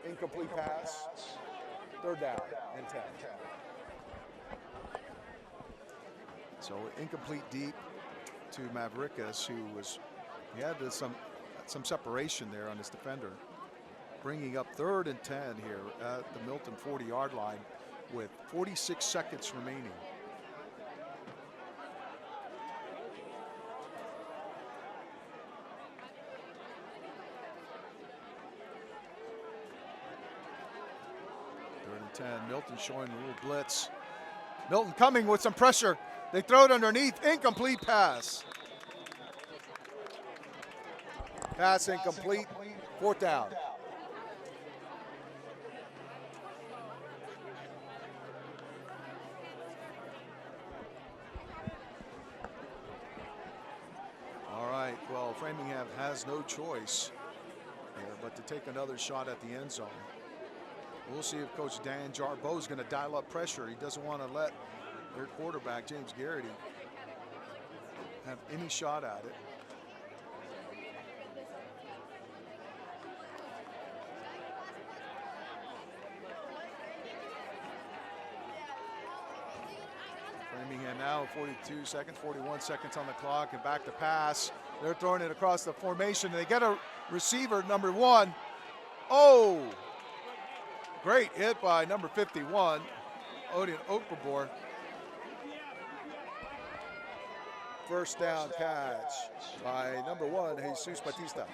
[SPEAKER 1] Incomplete pass, third down and 10. So incomplete deep to Mavrikis, he had some separation there on his defender. Bringing up third and 10 here at the Milton 40-yard line with 46 seconds remaining. Third and 10, Milton showing a little blitz. Milton coming with some pressure. They throw it underneath, incomplete pass. Pass incomplete, fourth down. All right, well, Framingham has no choice here but to take another shot at the end zone. We'll see if Coach Dan Jarboe is going to dial up pressure. He doesn't want to let their quarterback, James Garrity, have any shot at it. Framingham now 42 seconds, 41 seconds on the clock, and back to pass. They're throwing it across the formation. They get a receiver, number 1. Oh, great hit by number 51, Odion Okpebor. First down catch by number 1, Jesus Batista.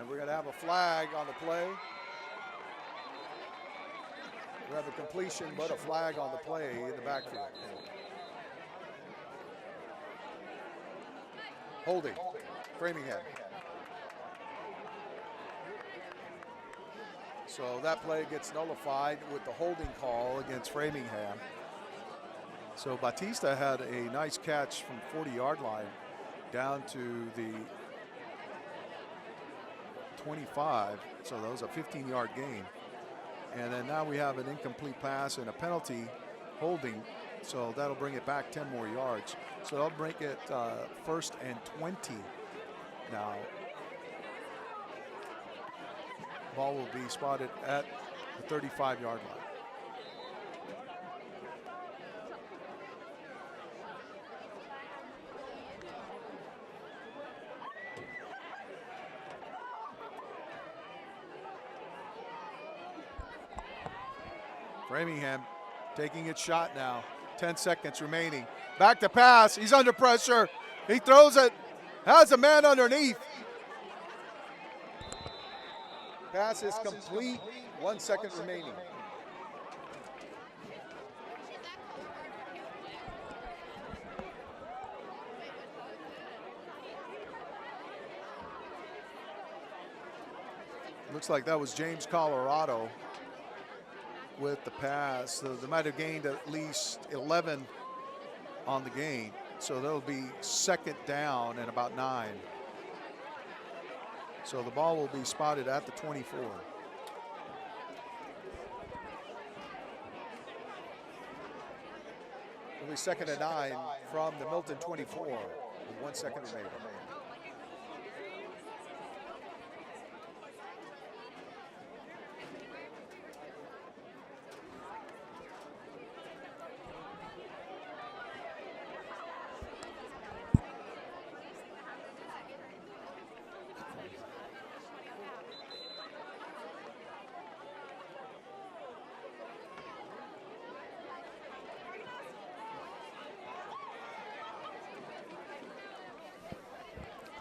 [SPEAKER 1] And we're going to have a flag on the play. We have a completion, but a flag on the play in the backfield. Holding, Framingham. So that play gets nullified with the holding call against Framingham. So Batista had a nice catch from 40-yard line down to the 25. So that was a 15-yard gain. And then now we have an incomplete pass and a penalty holding. So that'll bring it back 10 more yards. So that'll bring it 1st and 20 now. Ball will be spotted at the 35-yard line. Framingham taking its shot now. 10 seconds remaining. Back to pass. He's under pressure. He throws it. Has a man underneath. Pass is complete. 1 second remaining. Looks like that was James Colorado with the pass. So they might have gained at least 11 on the gain. So that'll be 2nd down and about 9. So the ball will be spotted at the 24. It'll be 2nd and 9 from the Milton 24 with 1 second remaining.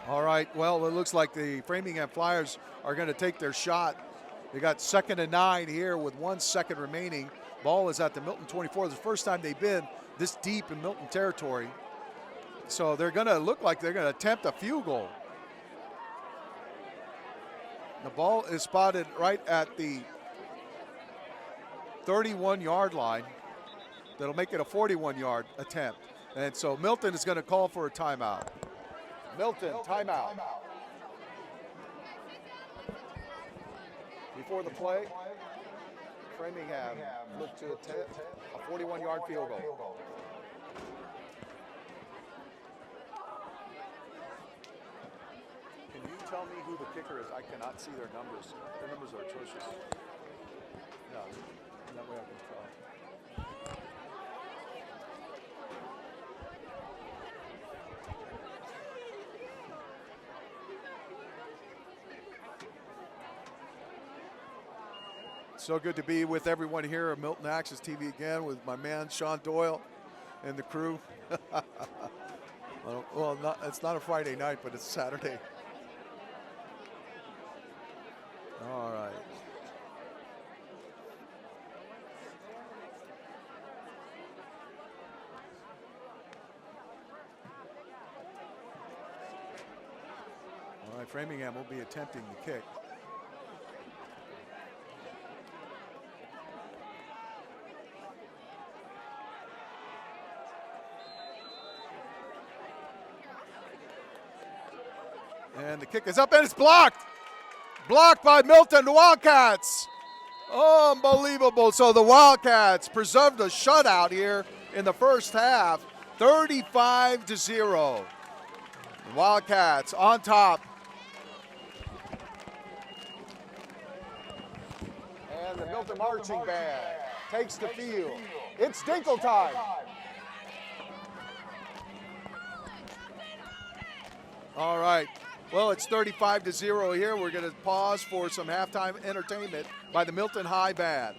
[SPEAKER 1] All right, well, it looks like the Framingham Flyers are going to take their shot. They got 2nd and 9 here with 1 second remaining. Ball is at the Milton 24. It's the first time they've been this deep in Milton territory. So they're going to look like they're going to attempt a field goal. The ball is spotted right at the 31-yard line. That'll make it a 41-yard attempt. And so Milton is going to call for a timeout. Milton, timeout. Before the play, Framingham looked to attempt a 41-yard field goal. Can you tell me who the kicker is? I cannot see their numbers. Their numbers are atrocious. Yeah, that way I can tell. So good to be with everyone here at Milton Access TV again with my man Sean Doyle and the crew. Well, it's not a Friday night, but it's Saturday. All right. All right, Framingham will be attempting the kick. And the kick is up and it's blocked. Blocked by Milton, the Wildcats. Unbelievable. So the Wildcats preserved a shutout here in the first half, 35-0. The Wildcats on top. And the Milton marching band takes the field. It's Dinkle time. All right. Well, it's 35-0 here. We're going to pause for some halftime entertainment by the Milton High Band.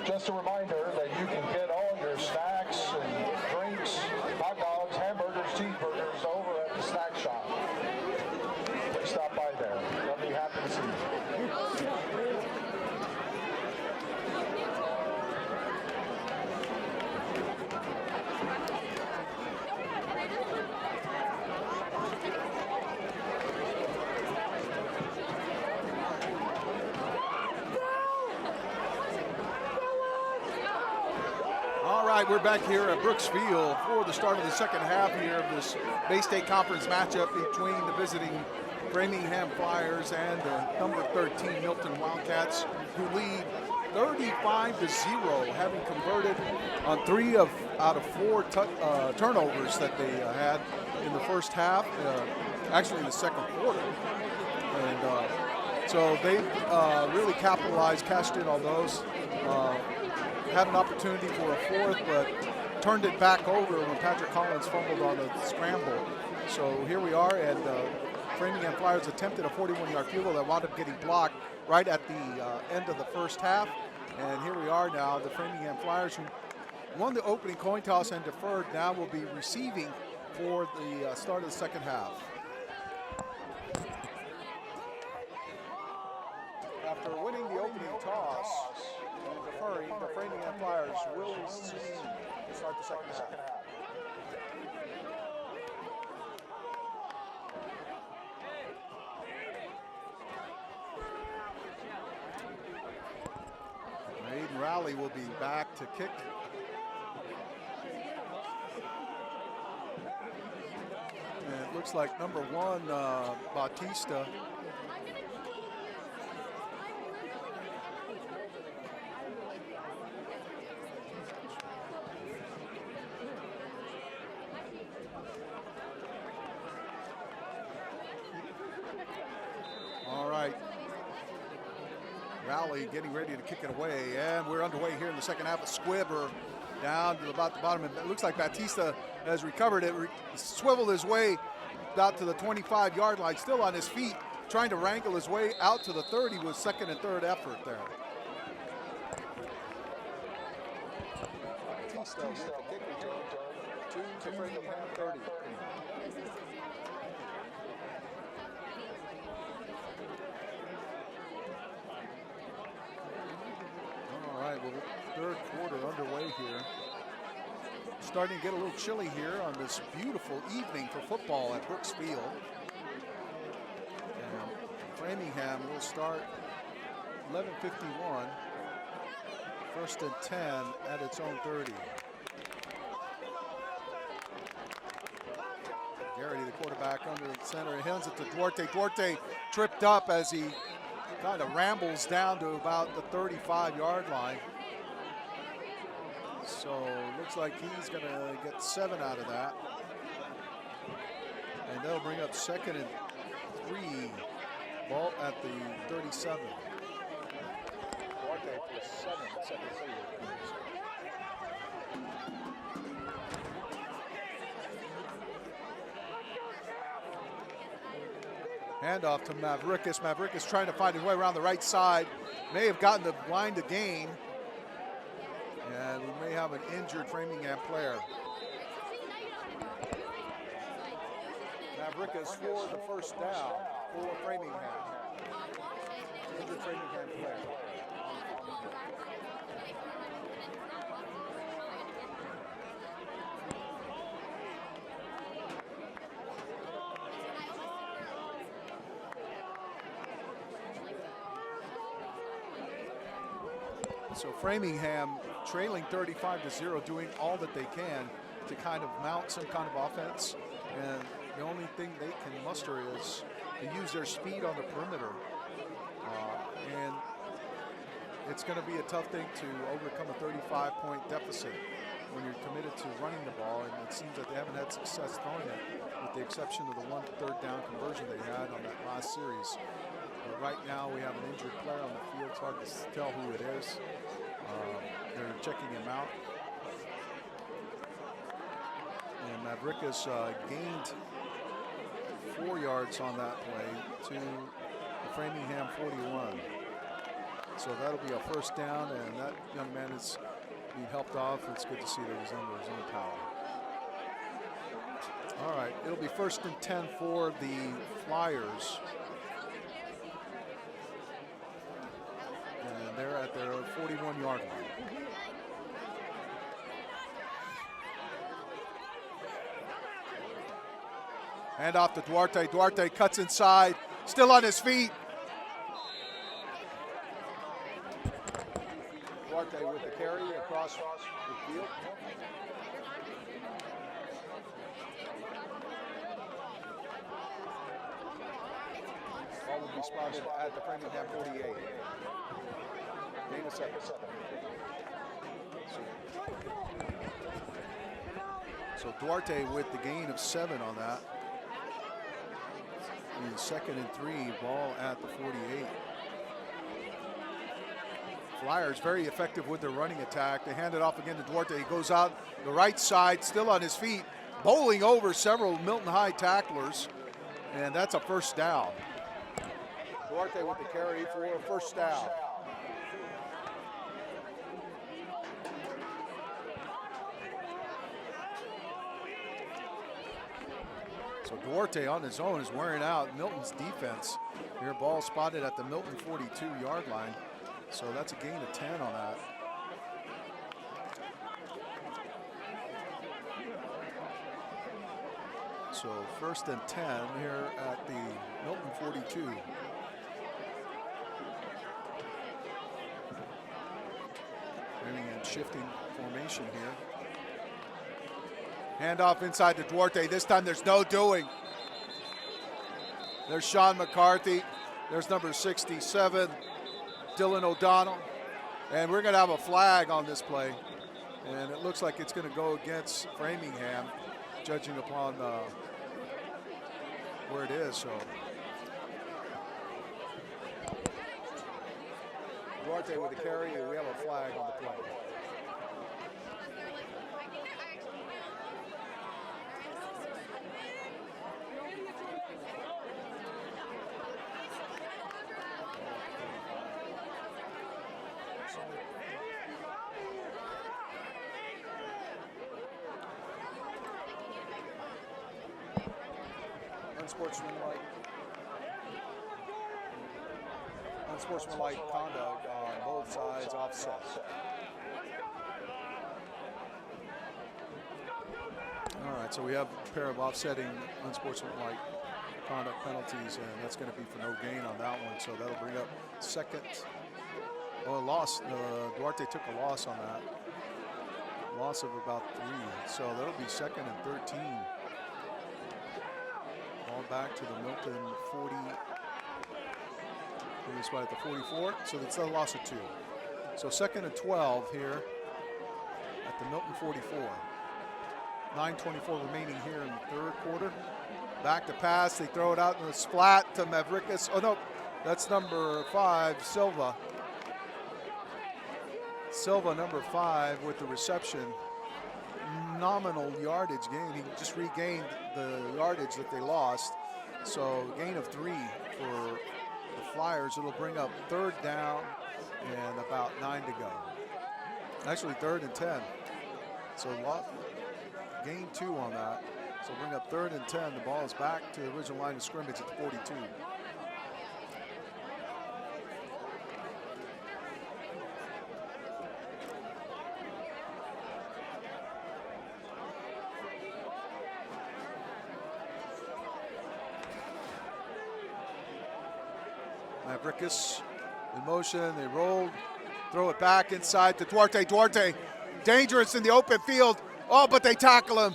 [SPEAKER 3] Just a reminder that you can get all your snacks and drinks, hot dogs, hamburgers, cheeseburgers over at the snack shop. Please stop by there. They'll be happy to see you.
[SPEAKER 1] All right, we're back here at Brooks Field for the start of the second half here of this Bay State Conference matchup between the visiting Framingham Flyers and the number 13 Milton Wildcats, who lead 35-0, having converted on 3 out of 4 turnovers that they had in the first half, actually in the second quarter. And so they really capitalized, cashed in on those. Had an opportunity for a fourth, but turned it back over when Patrick Collins fumbled on a scramble. So here we are, and Framingham Flyers attempted a 41-yard field goal that wound up getting blocked right at the end of the first half. And here we are now, the Framingham Flyers, who won the opening coin toss and deferred, now will be receiving for the start of the second half. After winning the opening toss and deferring, the Framingham Flyers will start the second half. Aiden Rowley will be back to kick. And it looks like number 1, Bautista. Rowley getting ready to kick it away, and we're underway here in the second half. A squibber down to about the bottom, and it looks like Bautista has recovered it, swiveled his way out to the 25-yard line, still on his feet, trying to wrangle his way out to the 30 with second and third effort there. Bautista with the kick return to Framingham 30. third quarter underway here. Starting to get a little chilly here on this beautiful evening for football at Brooks Field. And Framingham will start 11:51. First and 10 at its own 30. Garrity, the quarterback, under the center. He hands it to Duarte. Duarte tripped up as he kind of rambles down to about the 35-yard line. So looks like he's going to get 7 out of that. And they'll bring up 2nd and 3. Ball at the 37.
[SPEAKER 3] Duarte for 7, 2nd and 3.
[SPEAKER 1] Handoff to Mavrikis. Mavrikis trying to find his way around the right side. May have gotten the line to gain. And we may have an injured Framingham player. Mavrikis for the first down for Framingham. Injured Framingham player. So Framingham trailing 35-0, doing all that they can to kind of mount some kind of offense. And the only thing they can muster is to use their speed on the perimeter. And it's going to be a tough thing to overcome a 35-point deficit when you're committed to running the ball. And it seems that they haven't had success throwing it, with the exception of the 1 third down conversion they had on that last series. But right now we have an injured player on the field. It's hard to tell who it is. They're checking him out. And Mavrikis gained 4 yards on that play to the Framingham 41. So that'll be a first down, and that young man is being helped off. It's good to see that he's under his own power. All right, it'll be 1st and 10 for the Flyers. And they're at their 41-yard line. Hand off to Duarte. Duarte cuts inside, still on his feet. Duarte with the carry across the field. Ball will be spotted at the Framingham 48. Gain a second. So Duarte with the gain of 7 on that. And 2nd and 3, ball at the 48. Flyers very effective with their running attack. They hand it off again to Duarte. He goes out the right side, still on his feet, bowling over several Milton High tacklers, and that's a first down. Duarte with the carry for a first down. So Duarte on his own is wearing out Milton's defense. Here, ball spotted at the Milton 42-yard line. So that's a gain of 10 on that. So 1st and 10 here at the Milton 42. Framingham shifting formation here. Handoff inside to Duarte. This time there's no doing. There's Sean McCarthy. There's number 67, Dylan O'Donnell. And we're going to have a flag on this play. And it looks like it's going to go against Framingham, judging upon where it is. So Duarte with the carry, and we have a flag on the play. unsportsmanlike conduct on both sides offset. All right, so we have a pair of offsetting unsportsmanlike conduct penalties, and that's going to be for no gain on that one. So that'll bring up second. Well, loss. Duarte took a loss on that. Loss of about 3. So that'll be second and 13. Ball back to the Milton 40. This spot at the 44. So it's a loss of 2. So second and 12 here at the Milton 44. 9:24 remaining here in the third quarter. Back to pass. They throw it out in the splat to Mavrikis. Oh, no. That's number 5, Silva. Silva, number 5, with the reception. Nominal yardage gain. He just regained the yardage that they lost. So gain of 3 for the Flyers. It'll bring up third down and about 9 to go. Actually, third and 10. So gain 2 on that. So bring up third and 10. The ball is back to the original line of scrimmage at the 42. Mavrikis in motion, they roll, throw it back inside to Duarte. Duarte, dangerous in the open field. Oh, but they tackle him.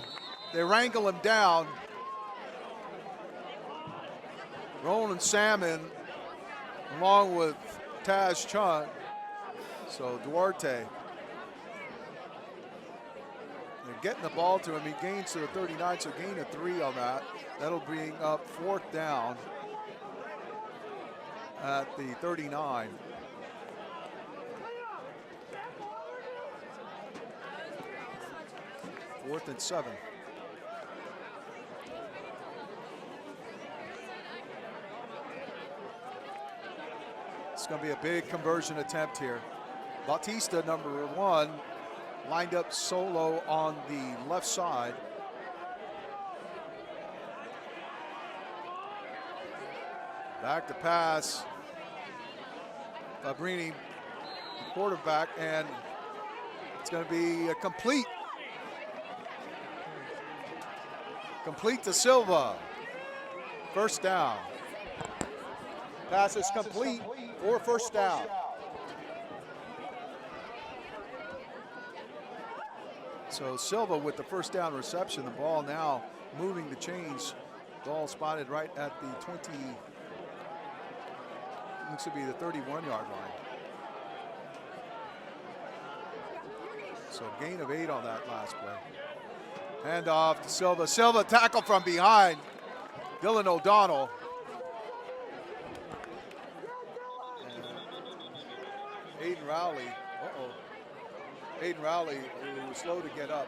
[SPEAKER 1] They wrangle him down. Roland Salmon along with Taz Chun. So Duarte, they're getting the ball to him. He gains to the 39, so gain of 3 on that. That'll bring up fourth down at the 39. Fourth and 7. It's going to be a big conversion attempt here. Bautista, number 1, lined up solo on the left side. Back to pass. Fabrini, quarterback, and it's going to be a complete to Silva. First down. Pass is complete for first down. So Silva with the first down reception. The ball now moving the chains. Ball spotted right at the 20. Looks to be the 31-yard line. So gain of 8 on that last play. Hand off to Silva. Silva tackle from behind. Dylan O'Donnell. And Aiden Rowley. Aiden Rowley, who was slow to get up.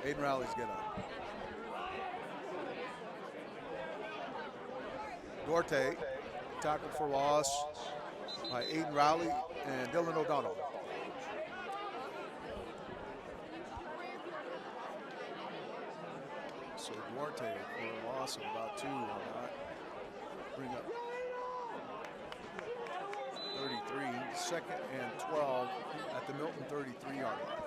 [SPEAKER 1] Aiden Rowley's get up. Duarte, tackle for loss by Aiden Rowley and Dylan O'Donnell. So Duarte for a loss of about 2 on that. Bring up 33, second and 12 at the Milton 33-yard line.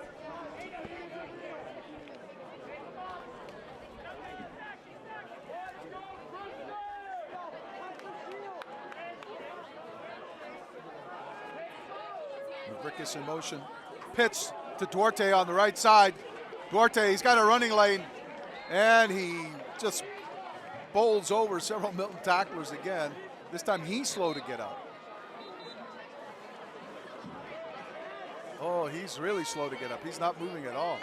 [SPEAKER 1] Mavrikis in motion. Pitch to Duarte on the right side. Duarte, he's got a running lane, and he just bowls over several Milton tacklers again. This time he's slow to get up. Oh, he's really slow to get up. He's not moving at all.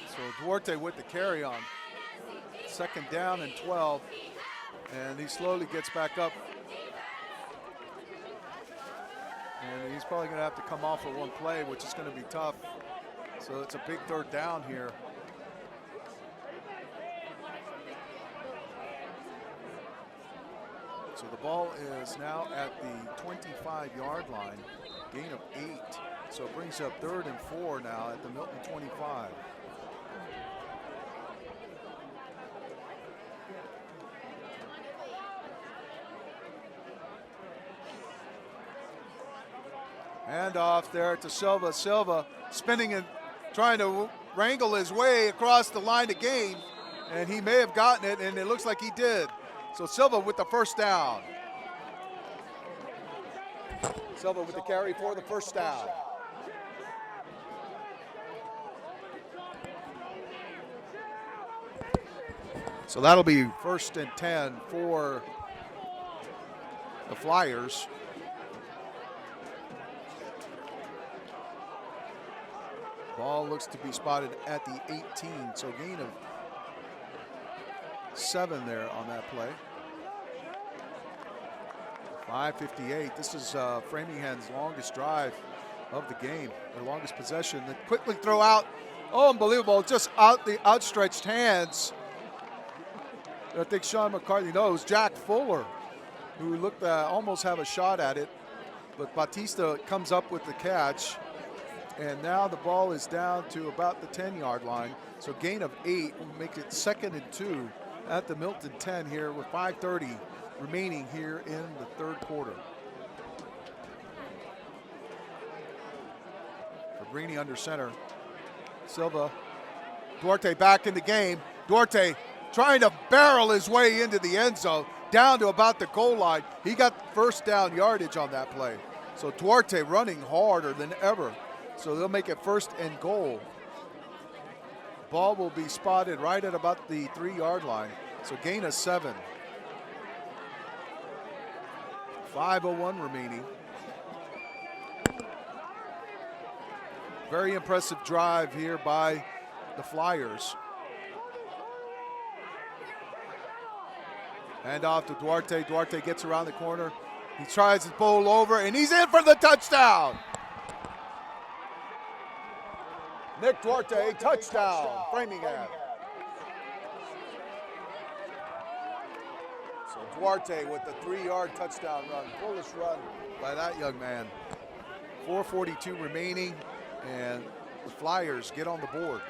[SPEAKER 1] So Duarte with the carry on. Second down and 12. And he slowly gets back up. And he's probably going to have to come off for one play, which is going to be tough. So it's a big third down here. So the ball is now at the 25-yard line, gain of 8. So it brings up third and 4 now at the Milton 25. Hand off there to Silva. Silva spinning and trying to wrangle his way across the line to gain, and he may have gotten it, and it looks like he did. So Silva with the first down. Silva with the carry for the first down. So that'll be 1st and 10 for the Flyers. Ball looks to be spotted at the 18, so gain of 7 there on that play. 5:58. This is Framingham's longest drive of the game, their longest possession. They quickly throw out, oh, unbelievable, just out the outstretched hands. I think Sean McCarthy knows. Jack Fuller, who looked almost have a shot at it, but Batista comes up with the catch. And now the ball is down to about the 10-yard line. So gain of 8 will make it 2nd and 2 at the Milton 10 here with 5:30 remaining here in the 3rd quarter. Fabrini under center. Silva. Duarte back in the game. Duarte trying to barrel his way into the end zone, down to about the goal line. He got first down yardage on that play. So Duarte running harder than ever. So they'll make it 1st and goal. Ball will be spotted right at about the 3-yard line. So gain of 7. 5:01 remaining. Very impressive drive here by the Flyers. Hand off to Duarte. Duarte gets around the corner. He tries to bowl over, and he's in for the touchdown. Nick Duarte, touchdown, Framingham. So Duarte with the 3-yard touchdown run, bullish run by that young man. 4:42 remaining, and the Flyers get on the board.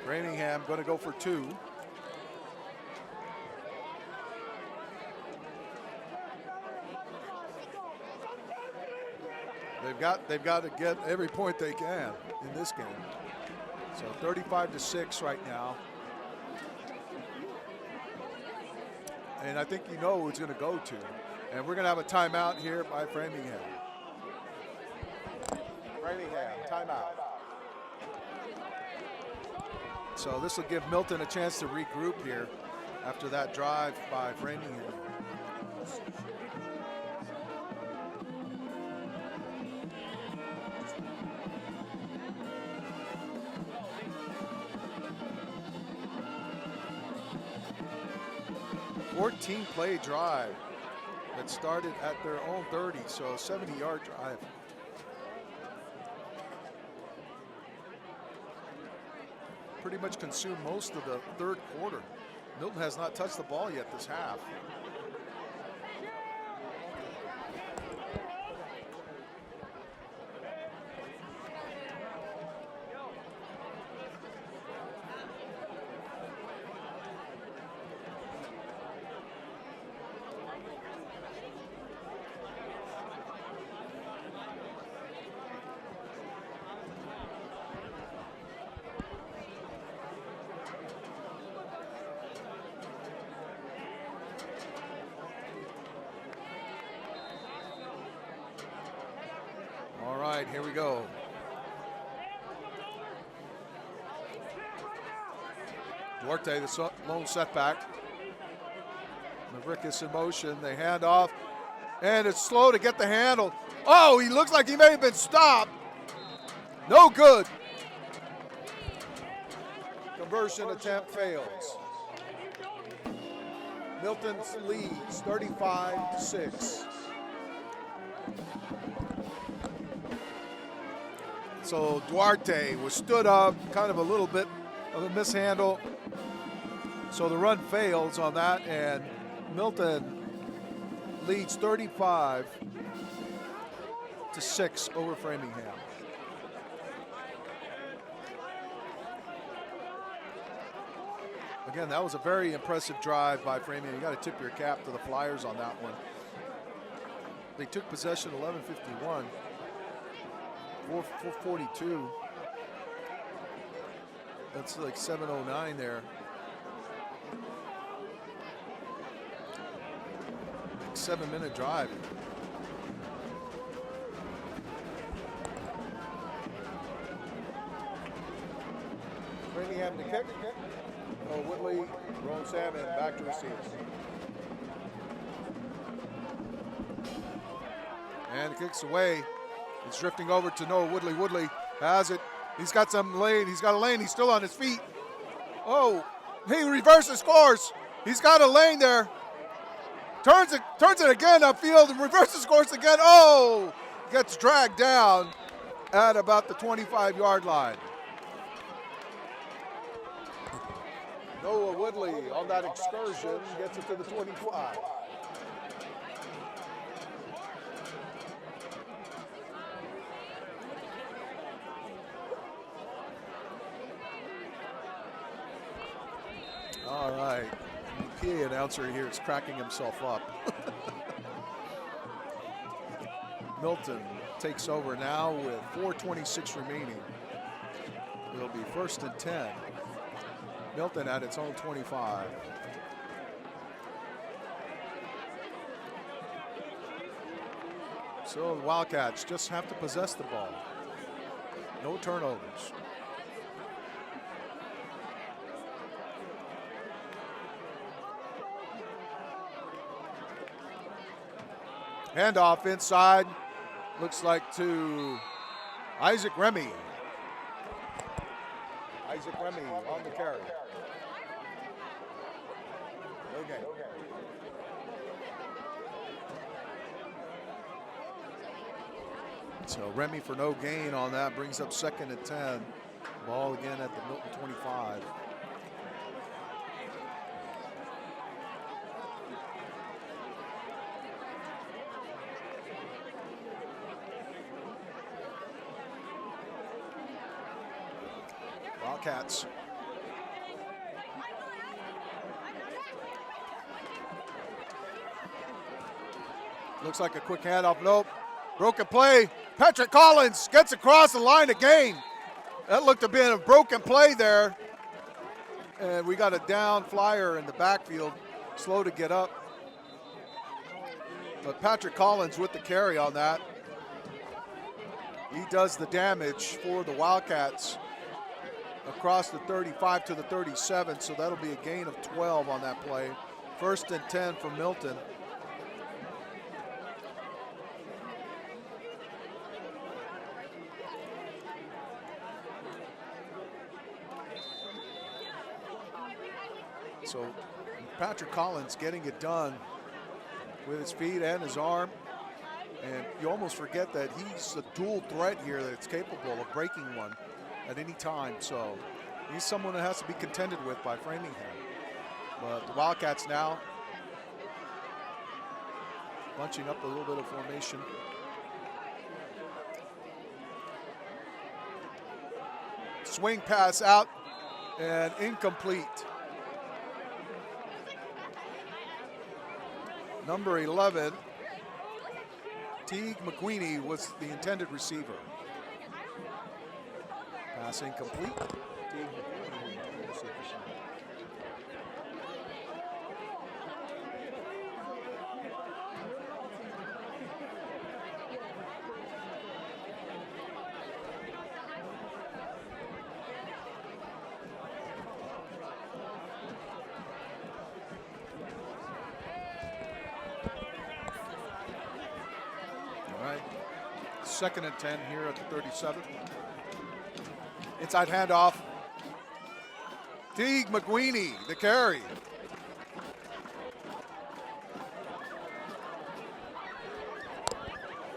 [SPEAKER 1] Framingham going to go for 2. They've got to get every point they can in this game. So 35-6 right now. And I think you know who it's going to go to. And we're going to have a timeout here by Framingham. Framingham, timeout. So this will give Milton a chance to regroup here after that drive by Framingham. Play drive that started at their own 30, so a 70-yard drive. Pretty much consumed most of the 3rd quarter. Milton has not touched the ball yet this half. Here we go. Duarte, the lone setback. Mavrikis in motion. They hand off, and it's slow to get the handle. Oh, he looks like he may have been stopped. No good. Conversion attempt fails. Milton leads 35-6. So Duarte was stood up, kind of a little bit of a mishandle. So the run fails on that, and Milton leads 35-6 over Framingham. Again, that was a very impressive drive by Framingham. You got to tip your cap to the Flyers on that one. They took possession 11:51, 4:42. That's like 7:09 there. 7-minute drive.
[SPEAKER 4] Framingham to kick. Oh, Whitley, Ron Salmon back to receive.
[SPEAKER 1] And kicks away. It's drifting over to Noah Woodley. Woodley has it. He's got some lane. He's got a lane. He's still on his feet. Oh, he reverses, scores. He's got a lane there. Turns it again upfield and reverses course again. Oh, gets dragged down at about the 25-yard line.
[SPEAKER 4] Noah Woodley on that excursion gets it to the 25.
[SPEAKER 1] All right. The PA announcer here is cracking himself up. Milton takes over now with 4:26 remaining. It'll be 1st and 10. Milton at its own 25. So the Wildcats just have to possess the ball. No turnovers. Handoff inside, looks like to Isaac Remy.
[SPEAKER 4] Isaac Remy on the carry. No gain.
[SPEAKER 1] So Remy for no gain on that, brings up 2nd and 10. Ball again at the Milton 25. Wildcats. Looks like a quick handoff. Nope. Broken play. Patrick Collins gets across the line again. That looked to be a broken play there. And we got a down Flyer in the backfield. Slow to get up. But Patrick Collins with the carry on that. He does the damage for the Wildcats across the 35 to the 37, so that'll be a gain of 12 on that play. 1st and 10 for Milton. So Patrick Collins getting it done with his feet and his arm. And you almost forget that he's a dual threat here that's capable of breaking one at any time. So he's someone that has to be contended with by Framingham. But the Wildcats now bunching up a little bit of formation. Swing pass out and incomplete. Number 11, Teague McQueenie was the intended receiver. Pass incomplete. Teague McQueenie, receiver. All right, 2nd and 10 here at the 37. Inside handoff. Teague McQueenie, the carry.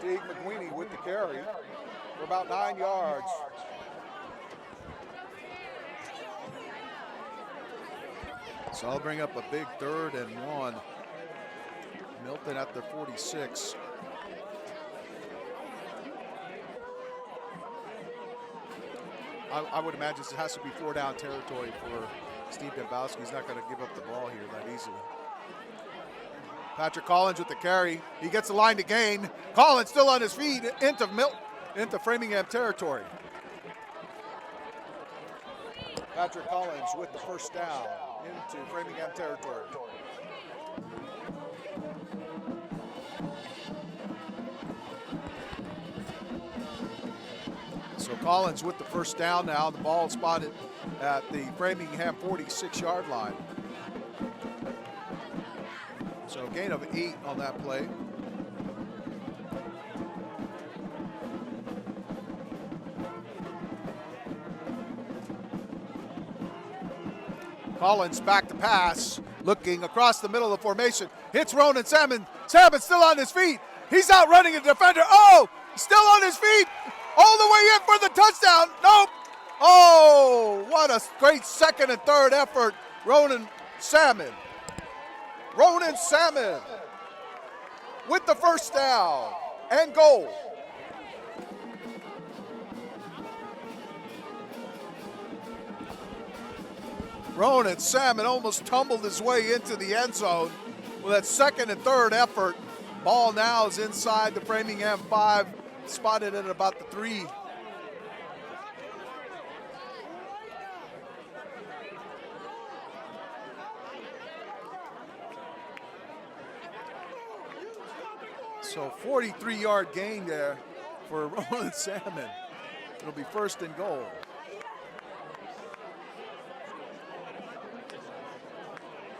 [SPEAKER 1] Teague McQueenie with the carry for about 9 yards. So I'll bring up a big 3rd and 1. Milton at the 46. I would imagine it has to be 4-down territory for Steve Dembowski's not going to give up the ball here that easily. Patrick Collins with the carry. He gets the line to gain. Collins still on his feet into Framingham territory. Patrick Collins with the first down into Framingham territory. So Collins with the first down now. The ball spotted at the Framingham 46-yard line. So gain of 8 on that play. Collins back to pass, looking across the middle of the formation. Hits Ronan Salmon. Salmon still on his feet. He's out running a defender. Oh, still on his feet. All the way in for the touchdown. Nope. Oh, what a great second and third effort. Ronan Salmon with the first down and goal. Ronan Salmon almost tumbled his way into the end zone with that second and third effort. Ball now is inside the Framingham 5, spotted at about the 3. So 43-yard gain there for Ronan Salmon. It'll be first and goal.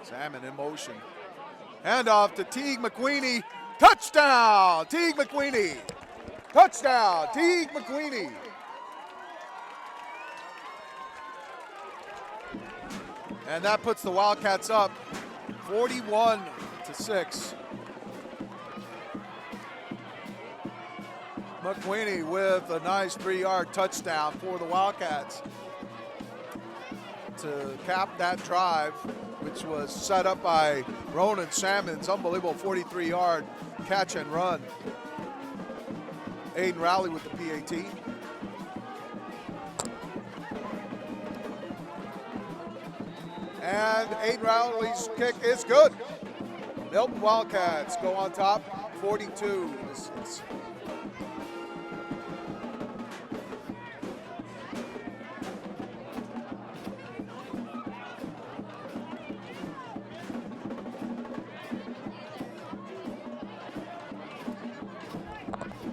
[SPEAKER 1] Salmon in motion. Handoff to Teague McQueenie. Touchdown, Teague McQueenie. Touchdown, Teague McQueenie. And that puts the Wildcats up 41-6. McQueenie with a nice 3-yard touchdown for the Wildcats to cap that drive, which was set up by Ronan Salmon's unbelievable 43-yard catch and run. Aiden Rowley with the PAT. And Aiden Rowley's kick is good. Milton Wildcats go on top, 42-6.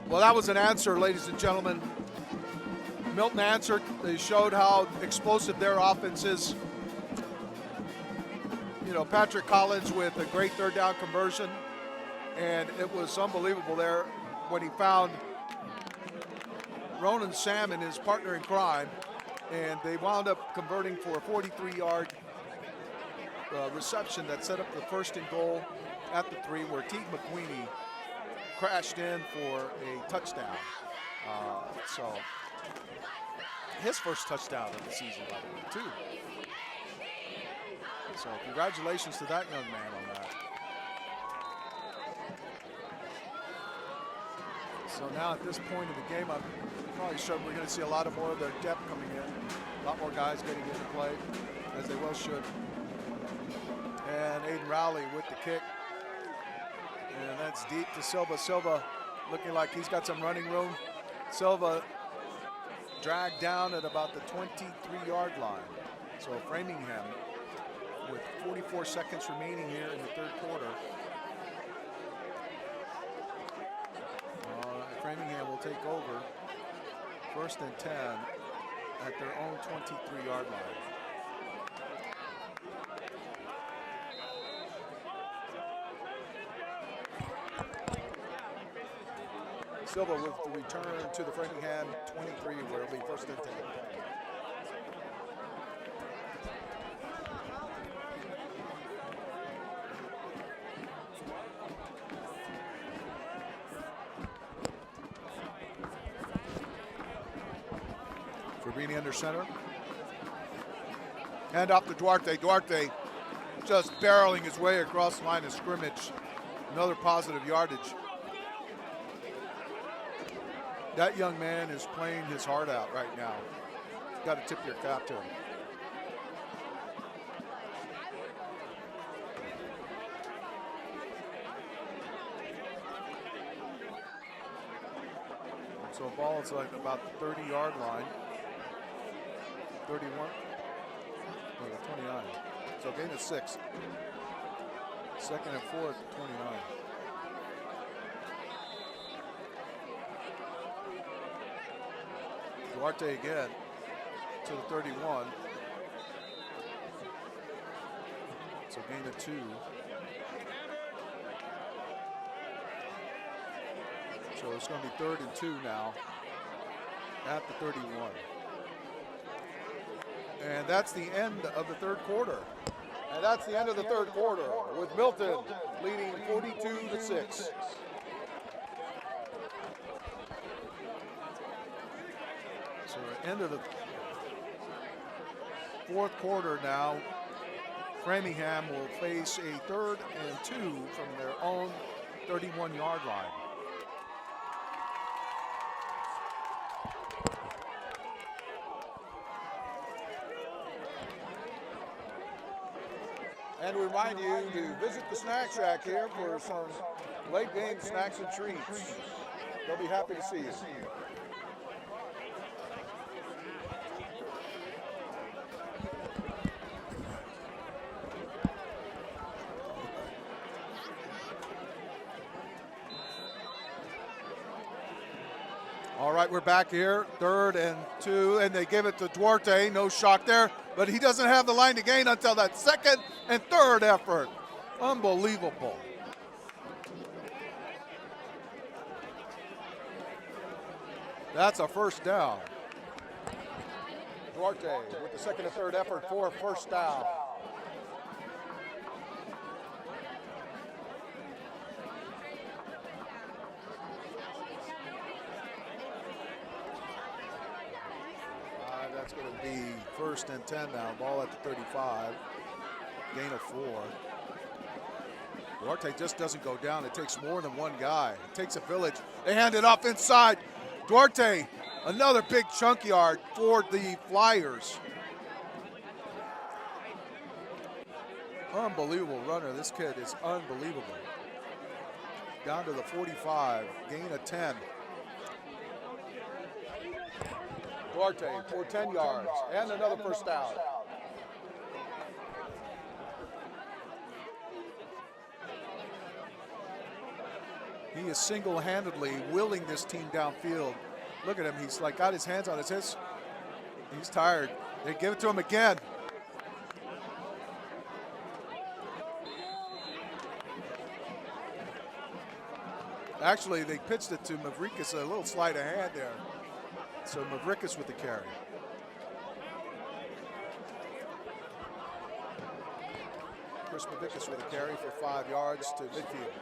[SPEAKER 1] Well, that was an answer, ladies and gentlemen. Milton answered. They showed how explosive their offense is. You know, Patrick Collins with a great third down conversion. And it was unbelievable there when he found Ronan Salmon, his partner in crime. And they wound up converting for a 43-yard reception that set up the first and goal at the 3, where Teague McQueenie crashed in for a touchdown. So his first touchdown of the season, by the way, too. So congratulations to that young man on that. So now at this point in the game, I'm probably sure we're going to see a lot more of their depth coming in. A lot more guys getting into play, as they well should. And Aiden Rowley with the kick. And that's deep to Silva. Silva looking like he's got some running room. Silva dragged down at about the 23-yard line. So Framingham with 44 seconds remaining here in the third quarter. Framingham will take over. First and 10 at their own 23-yard line. Silva with the return to the Framingham 23, where it'll be first and 10. Fabrini under center. Hand off to Duarte. Duarte just barreling his way across the line of scrimmage. Another positive yardage. That young man is playing his heart out right now. You've got to tip your cap to him. So ball is like about the 30-yard line. 31. No, the 29. So gain of 6. Second and 4 at the 29. Duarte again to the 31. So gain of 2. So it's going to be 3rd and 2 now at the 31. And that's the end of the third quarter.
[SPEAKER 4] And that's the end of the third quarter with Milton leading 42-6.
[SPEAKER 1] So at the end of the fourth quarter now, Framingham will face a 3rd and 2 from their own 31-yard line.
[SPEAKER 4] And we remind you to visit the Snack Shack here for some late game snacks and treats. They'll be happy to see you.
[SPEAKER 1] All right, we're back here, 3rd and 2, and they give it to Duarte. No shock there, but he doesn't have the line to gain until that 2nd and 3rd effort. Unbelievable. That's a first down.
[SPEAKER 4] Duarte with the 2nd and 3rd effort for a first down.
[SPEAKER 1] That's going to be 1st and 10 now. Ball at the 35. Gain of 4. Duarte just doesn't go down. It takes more than one guy. It takes a village. They hand it off inside. Duarte, another big chunk yard for the Flyers. Unbelievable runner. This kid is unbelievable. Down to the 45. Gain of 10.
[SPEAKER 4] Duarte for 10 yards and another first down.
[SPEAKER 1] He is single-handedly willing this team downfield. Look at him. He's like got his hands on his hips. He's tired. They give it to him again. Actually, they pitched it to Mavrikas, a little sleight of hand there. So Mavrikas with the carry. Chris Mavrikas with a carry for 5 yards to midfield.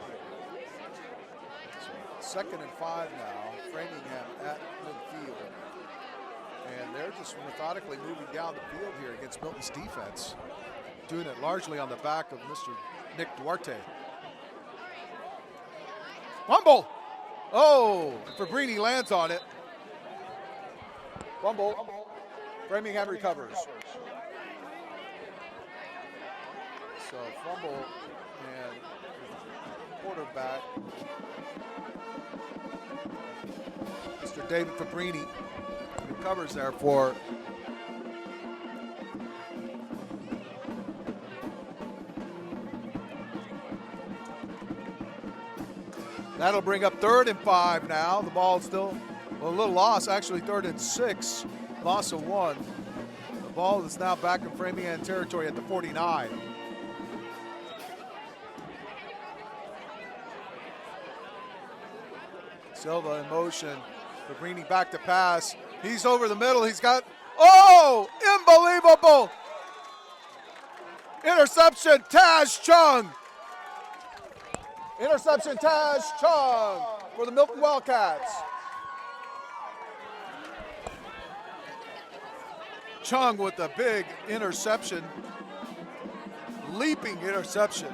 [SPEAKER 1] So 2nd and 5 now. Framingham at midfield. And they're just methodically moving down the field here against Milton's defense. Doing it largely on the back of Mr. Nick Duarte. Fumble! Oh, Fabrini lands on it.
[SPEAKER 4] Fumble. Framingham recovers.
[SPEAKER 1] So fumble and quarterback, Mr. David Fabrini, recovers there for that'll bring up 3rd and 5 now. The ball's still a little loss, actually 3rd and 6, loss of 1. The ball is now back in Framingham territory at the 49. Silva in motion. Fabrini back to pass. He's over the middle. He's got, oh, unbelievable. Interception, Taz Chung.
[SPEAKER 4] Interception, Taz Chung for the Milton Wildcats.
[SPEAKER 1] Chung with a big interception. Leaping interception.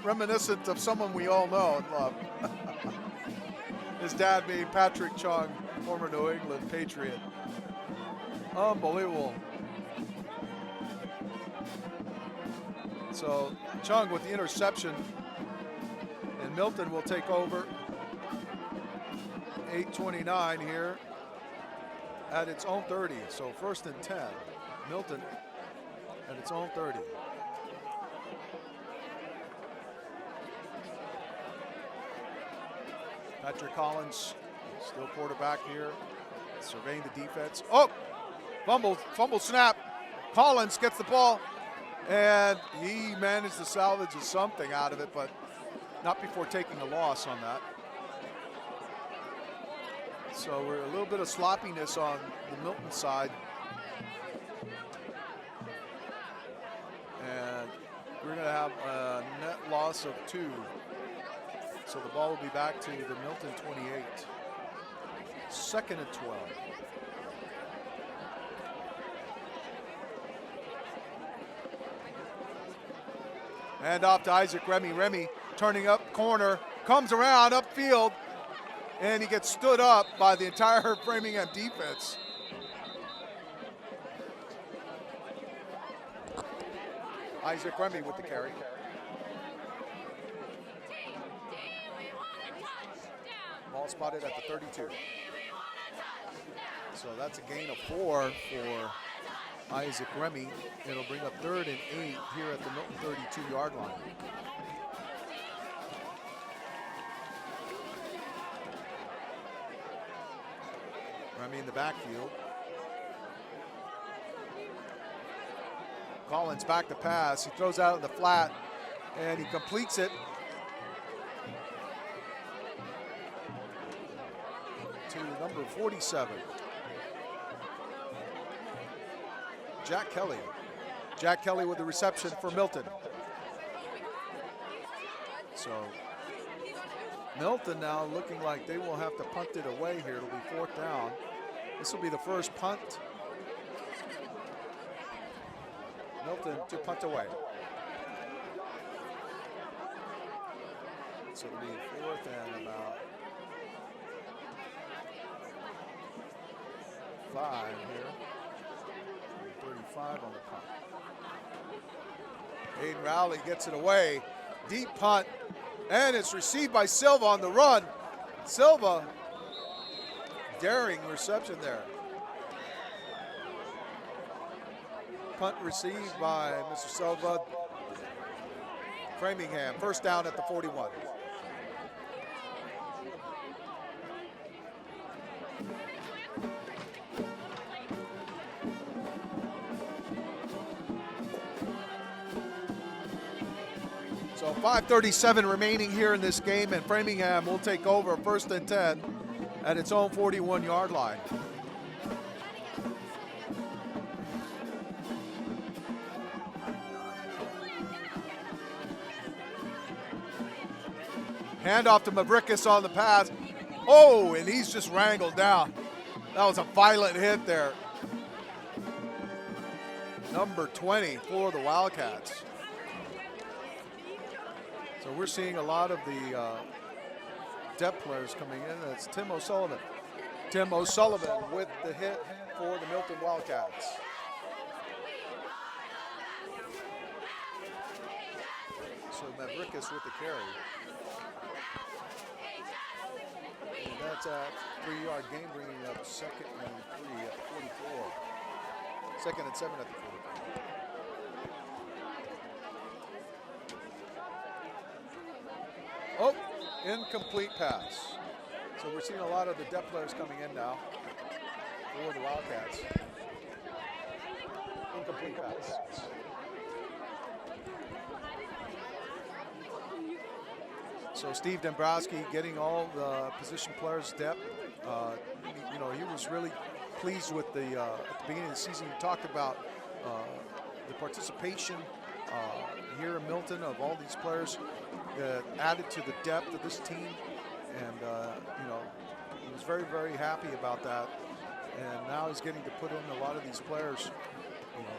[SPEAKER 1] Reminiscent of someone we all know and love. His dad being Patrick Chung, former New England Patriot. Unbelievable. So Chung with the interception, and Milton will take over 8:29 here at its own 30. So 1st and 10. Milton at its own 30. Patrick Collins, still quarterback here, surveying the defense. Oh, fumble snap. Collins gets the ball, and he managed to salvage something out of it, but not before taking a loss on that. So we're a little bit of sloppiness on the Milton side. And we're going to have a net loss of 2. So the ball will be back to the Milton 28. 2nd and 12. Hand off to Isaac Remy. Remy turning up corner, comes around upfield, and he gets stood up by the entire Framingham defense. Isaac Remy with the carry. Ball spotted at the 32. So that's a gain of 4 for Isaac Remy. It'll bring up 3rd and 8 here at the Milton 32-yard line. Remy in the backfield. Collins back to pass. He throws out in the flat, and he completes it to number 47. Jack Kelly. Jack Kelly with the reception for Milton. So Milton now looking like they will have to punt it away here. It'll be 4th down. This will be the first punt. Milton to punt away. So it'll be 4th and about 5 here. 35 on the punt. Aiden Rowley gets it away. Deep punt. And it's received by Silva on the run. Silva, daring reception there. Punt received by Mr. Silva. Framingham, 1st down at the 41. So 5:37 remaining here in this game, and Framingham will take over 1st and 10 at its own 41-yard line. Handoff to Mavrikis on the pass. Oh, and he's just wrangled down. That was a violent hit there. Number 20 for the Wildcats. So we're seeing a lot of the depth players coming in. That's Tim O'Sullivan. Tim O'Sullivan with the hit for the Milton Wildcats. So Mavrikis with the carry. And that's a 3-yard gain, bringing up 2nd and 3 at the 44. 2nd and 7 at the 44. Oh, incomplete pass. So we're seeing a lot of the depth players coming in now for the Wildcats. Incomplete pass. So Steve Dombrowski getting all the position players' depth. You know, he was really pleased with the at the beginning of the season. He talked about the participation here in Milton of all these players added to the depth of this team, and you know, he was very, very happy about that. And now he's getting to put in a lot of these players, you know,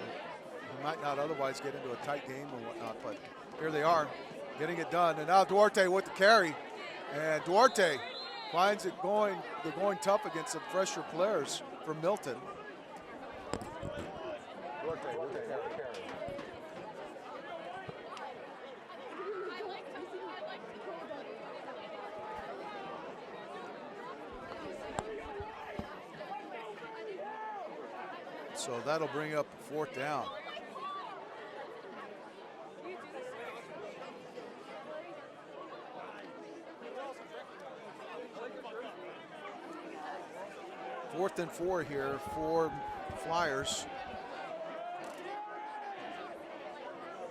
[SPEAKER 1] who might not otherwise get into a tight game and whatnot, but here they are, getting it done. And now Duarte with the carry, and Duarte finds it going. They're going tough against the fresher players from Milton. Duarte with the carry. So that'll bring up 4th down. Fourth and 4 here for Flyers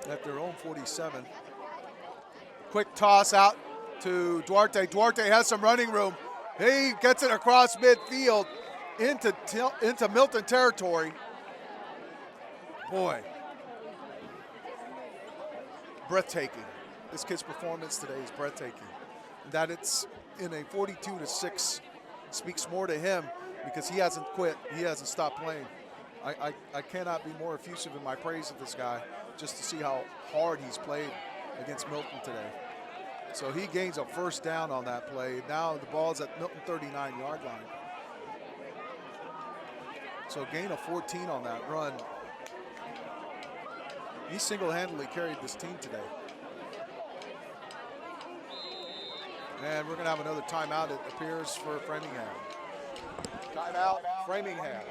[SPEAKER 1] at their own 47. Quick toss out to Duarte. Duarte has some running room. He gets it across midfield into Milton territory. Boy, breathtaking. This kid's performance today is breathtaking. That it's in a 42-6 speaks more to him because he hasn't quit. He hasn't stopped playing. I cannot be more effusive in my praise of this guy just to see how hard he's played against Milton today. So he gains a 1st down on that play. Now the ball's at Milton 39-yard line. So gain of 14 on that run. He single-handedly carried this team today. And we're going to have another timeout, it appears, for Framingham. Timeout, Framingham.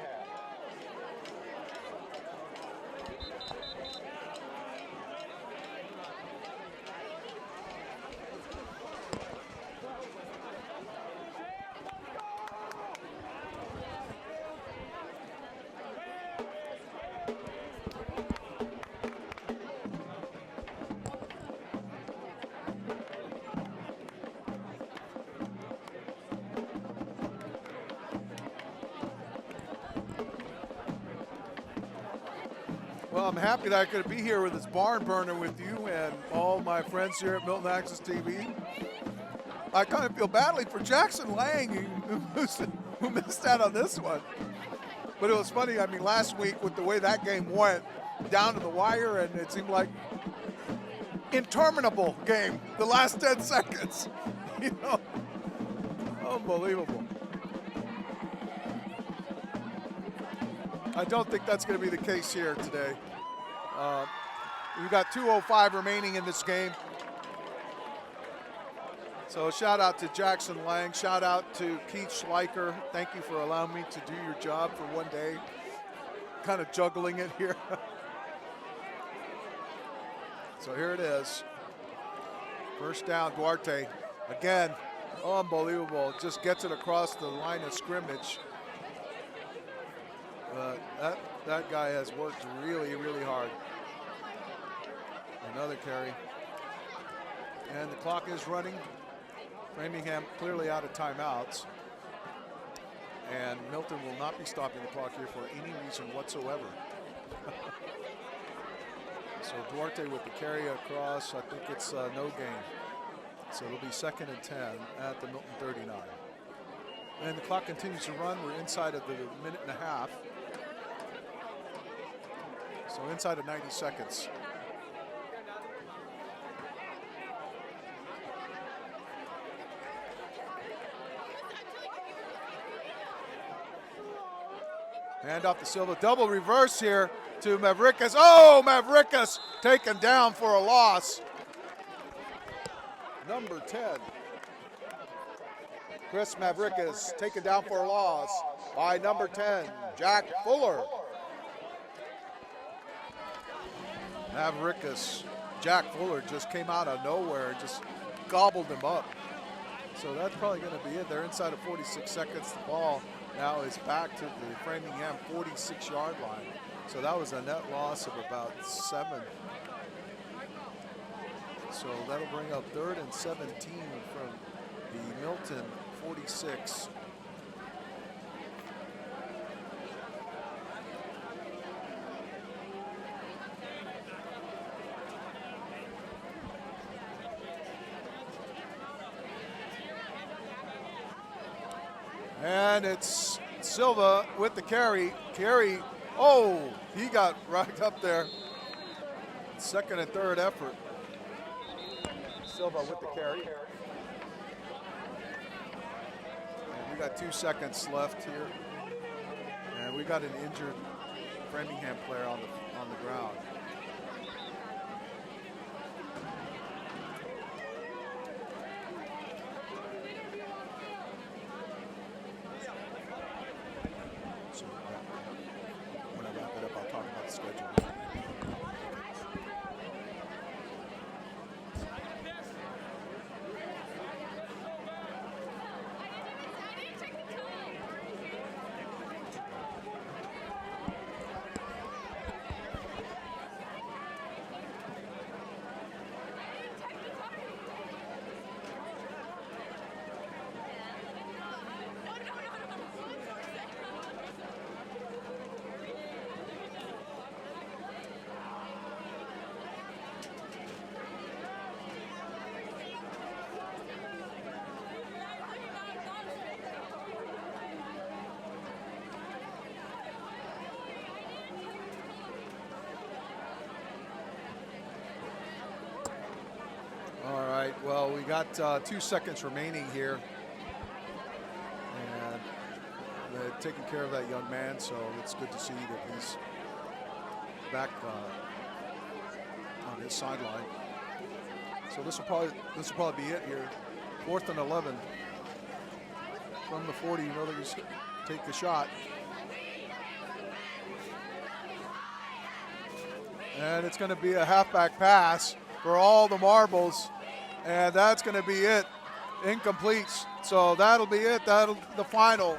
[SPEAKER 1] Well, I'm happy that I could be here with this barn burner with you and all my friends here at Milton Access TV. I kind of feel badly for Jackson Lang, who missed out on this one. But it was funny, I mean, last week with the way that game went, down to the wire, and it seemed like interminable game, the last 10 seconds. You know, unbelievable. I don't think that's going to be the case here today. We've got 2:05 remaining in this game. So shout out to Jackson Lang. Shout out to Keith Schleicher. Thank you for allowing me to do your job for one day. Kind of juggling it here. So here it is. 1st down, Duarte. Again, unbelievable. Just gets it across the line of scrimmage. That guy has worked really, really hard. Another carry. And the clock is running. Framingham clearly out of timeouts. And Milton will not be stopping the clock here for any reason whatsoever. So Duarte with the carry across. I think it's no gain. So it'll be 2nd and 10 at the Milton 39. And the clock continues to run. We're inside of the minute and a half. So inside of 90 seconds. Hand off to Silva. Double reverse here to Mavrickas. Oh, Mavrickas taken down for a loss. Number 10. Chris Mavrickas taken down for a loss by number 10, Jack Fuller. Mavrickas, Jack Fuller just came out of nowhere and just gobbled him up. So that's probably going to be it. They're inside of 46 seconds. The ball now is back to the Framingham 46-yard line. So that was a net loss of about 7. So that'll bring up 3rd and 17 from the Milton 46. And it's Silva with the carry. Oh, he got right up there. 2nd and 3rd effort. Silva with the carry. And we got 2 seconds left here. And we got an injured Framingham player on the ground. right, well, we got 2 seconds remaining here. And they're taking care of that young man, so it's good to see that he's back on his sideline. So this will probably be it here. 4th and 11 from the 40. You know they're going to take the shot. And it's going to be a halfback pass for all the marbles, and that's going to be it. Incomplete. So that'll be it. That'll the final.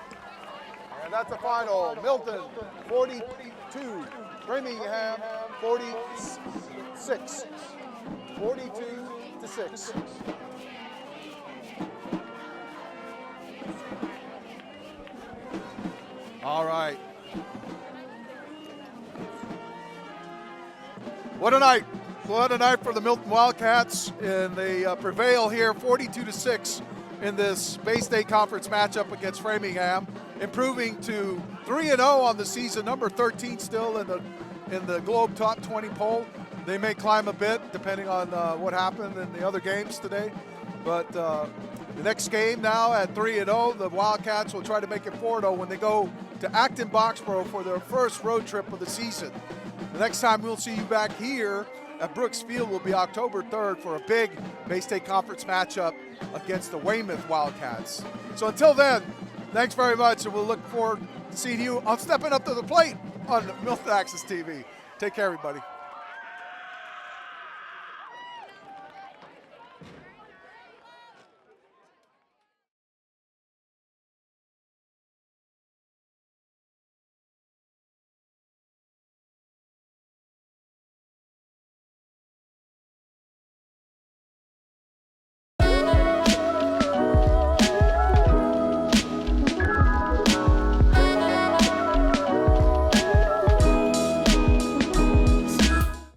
[SPEAKER 4] And that's the final. Milton 42, Framingham 46. 42-6.
[SPEAKER 1] All right. What a night. What a night for the Milton Wildcats, and they prevail here 42-6 in this Bay State Conference matchup against Framingham, improving to 3-0 on the season, number 13 still in the Globe Top 20 poll. They may climb a bit depending on what happened in the other games today, but the next game now at 3-0, the Wildcats will try to make it 4-0 when they go to Acton Boxborough for their first road trip of the season. The next time we'll see you back here at Brooks Field will be October 3rd for a big Bay State Conference matchup against the Weymouth Wildcats. So until then, thanks very much, and we'll look forward to seeing you on Stepping Up to the Plate on Milton Access TV. Take care, everybody.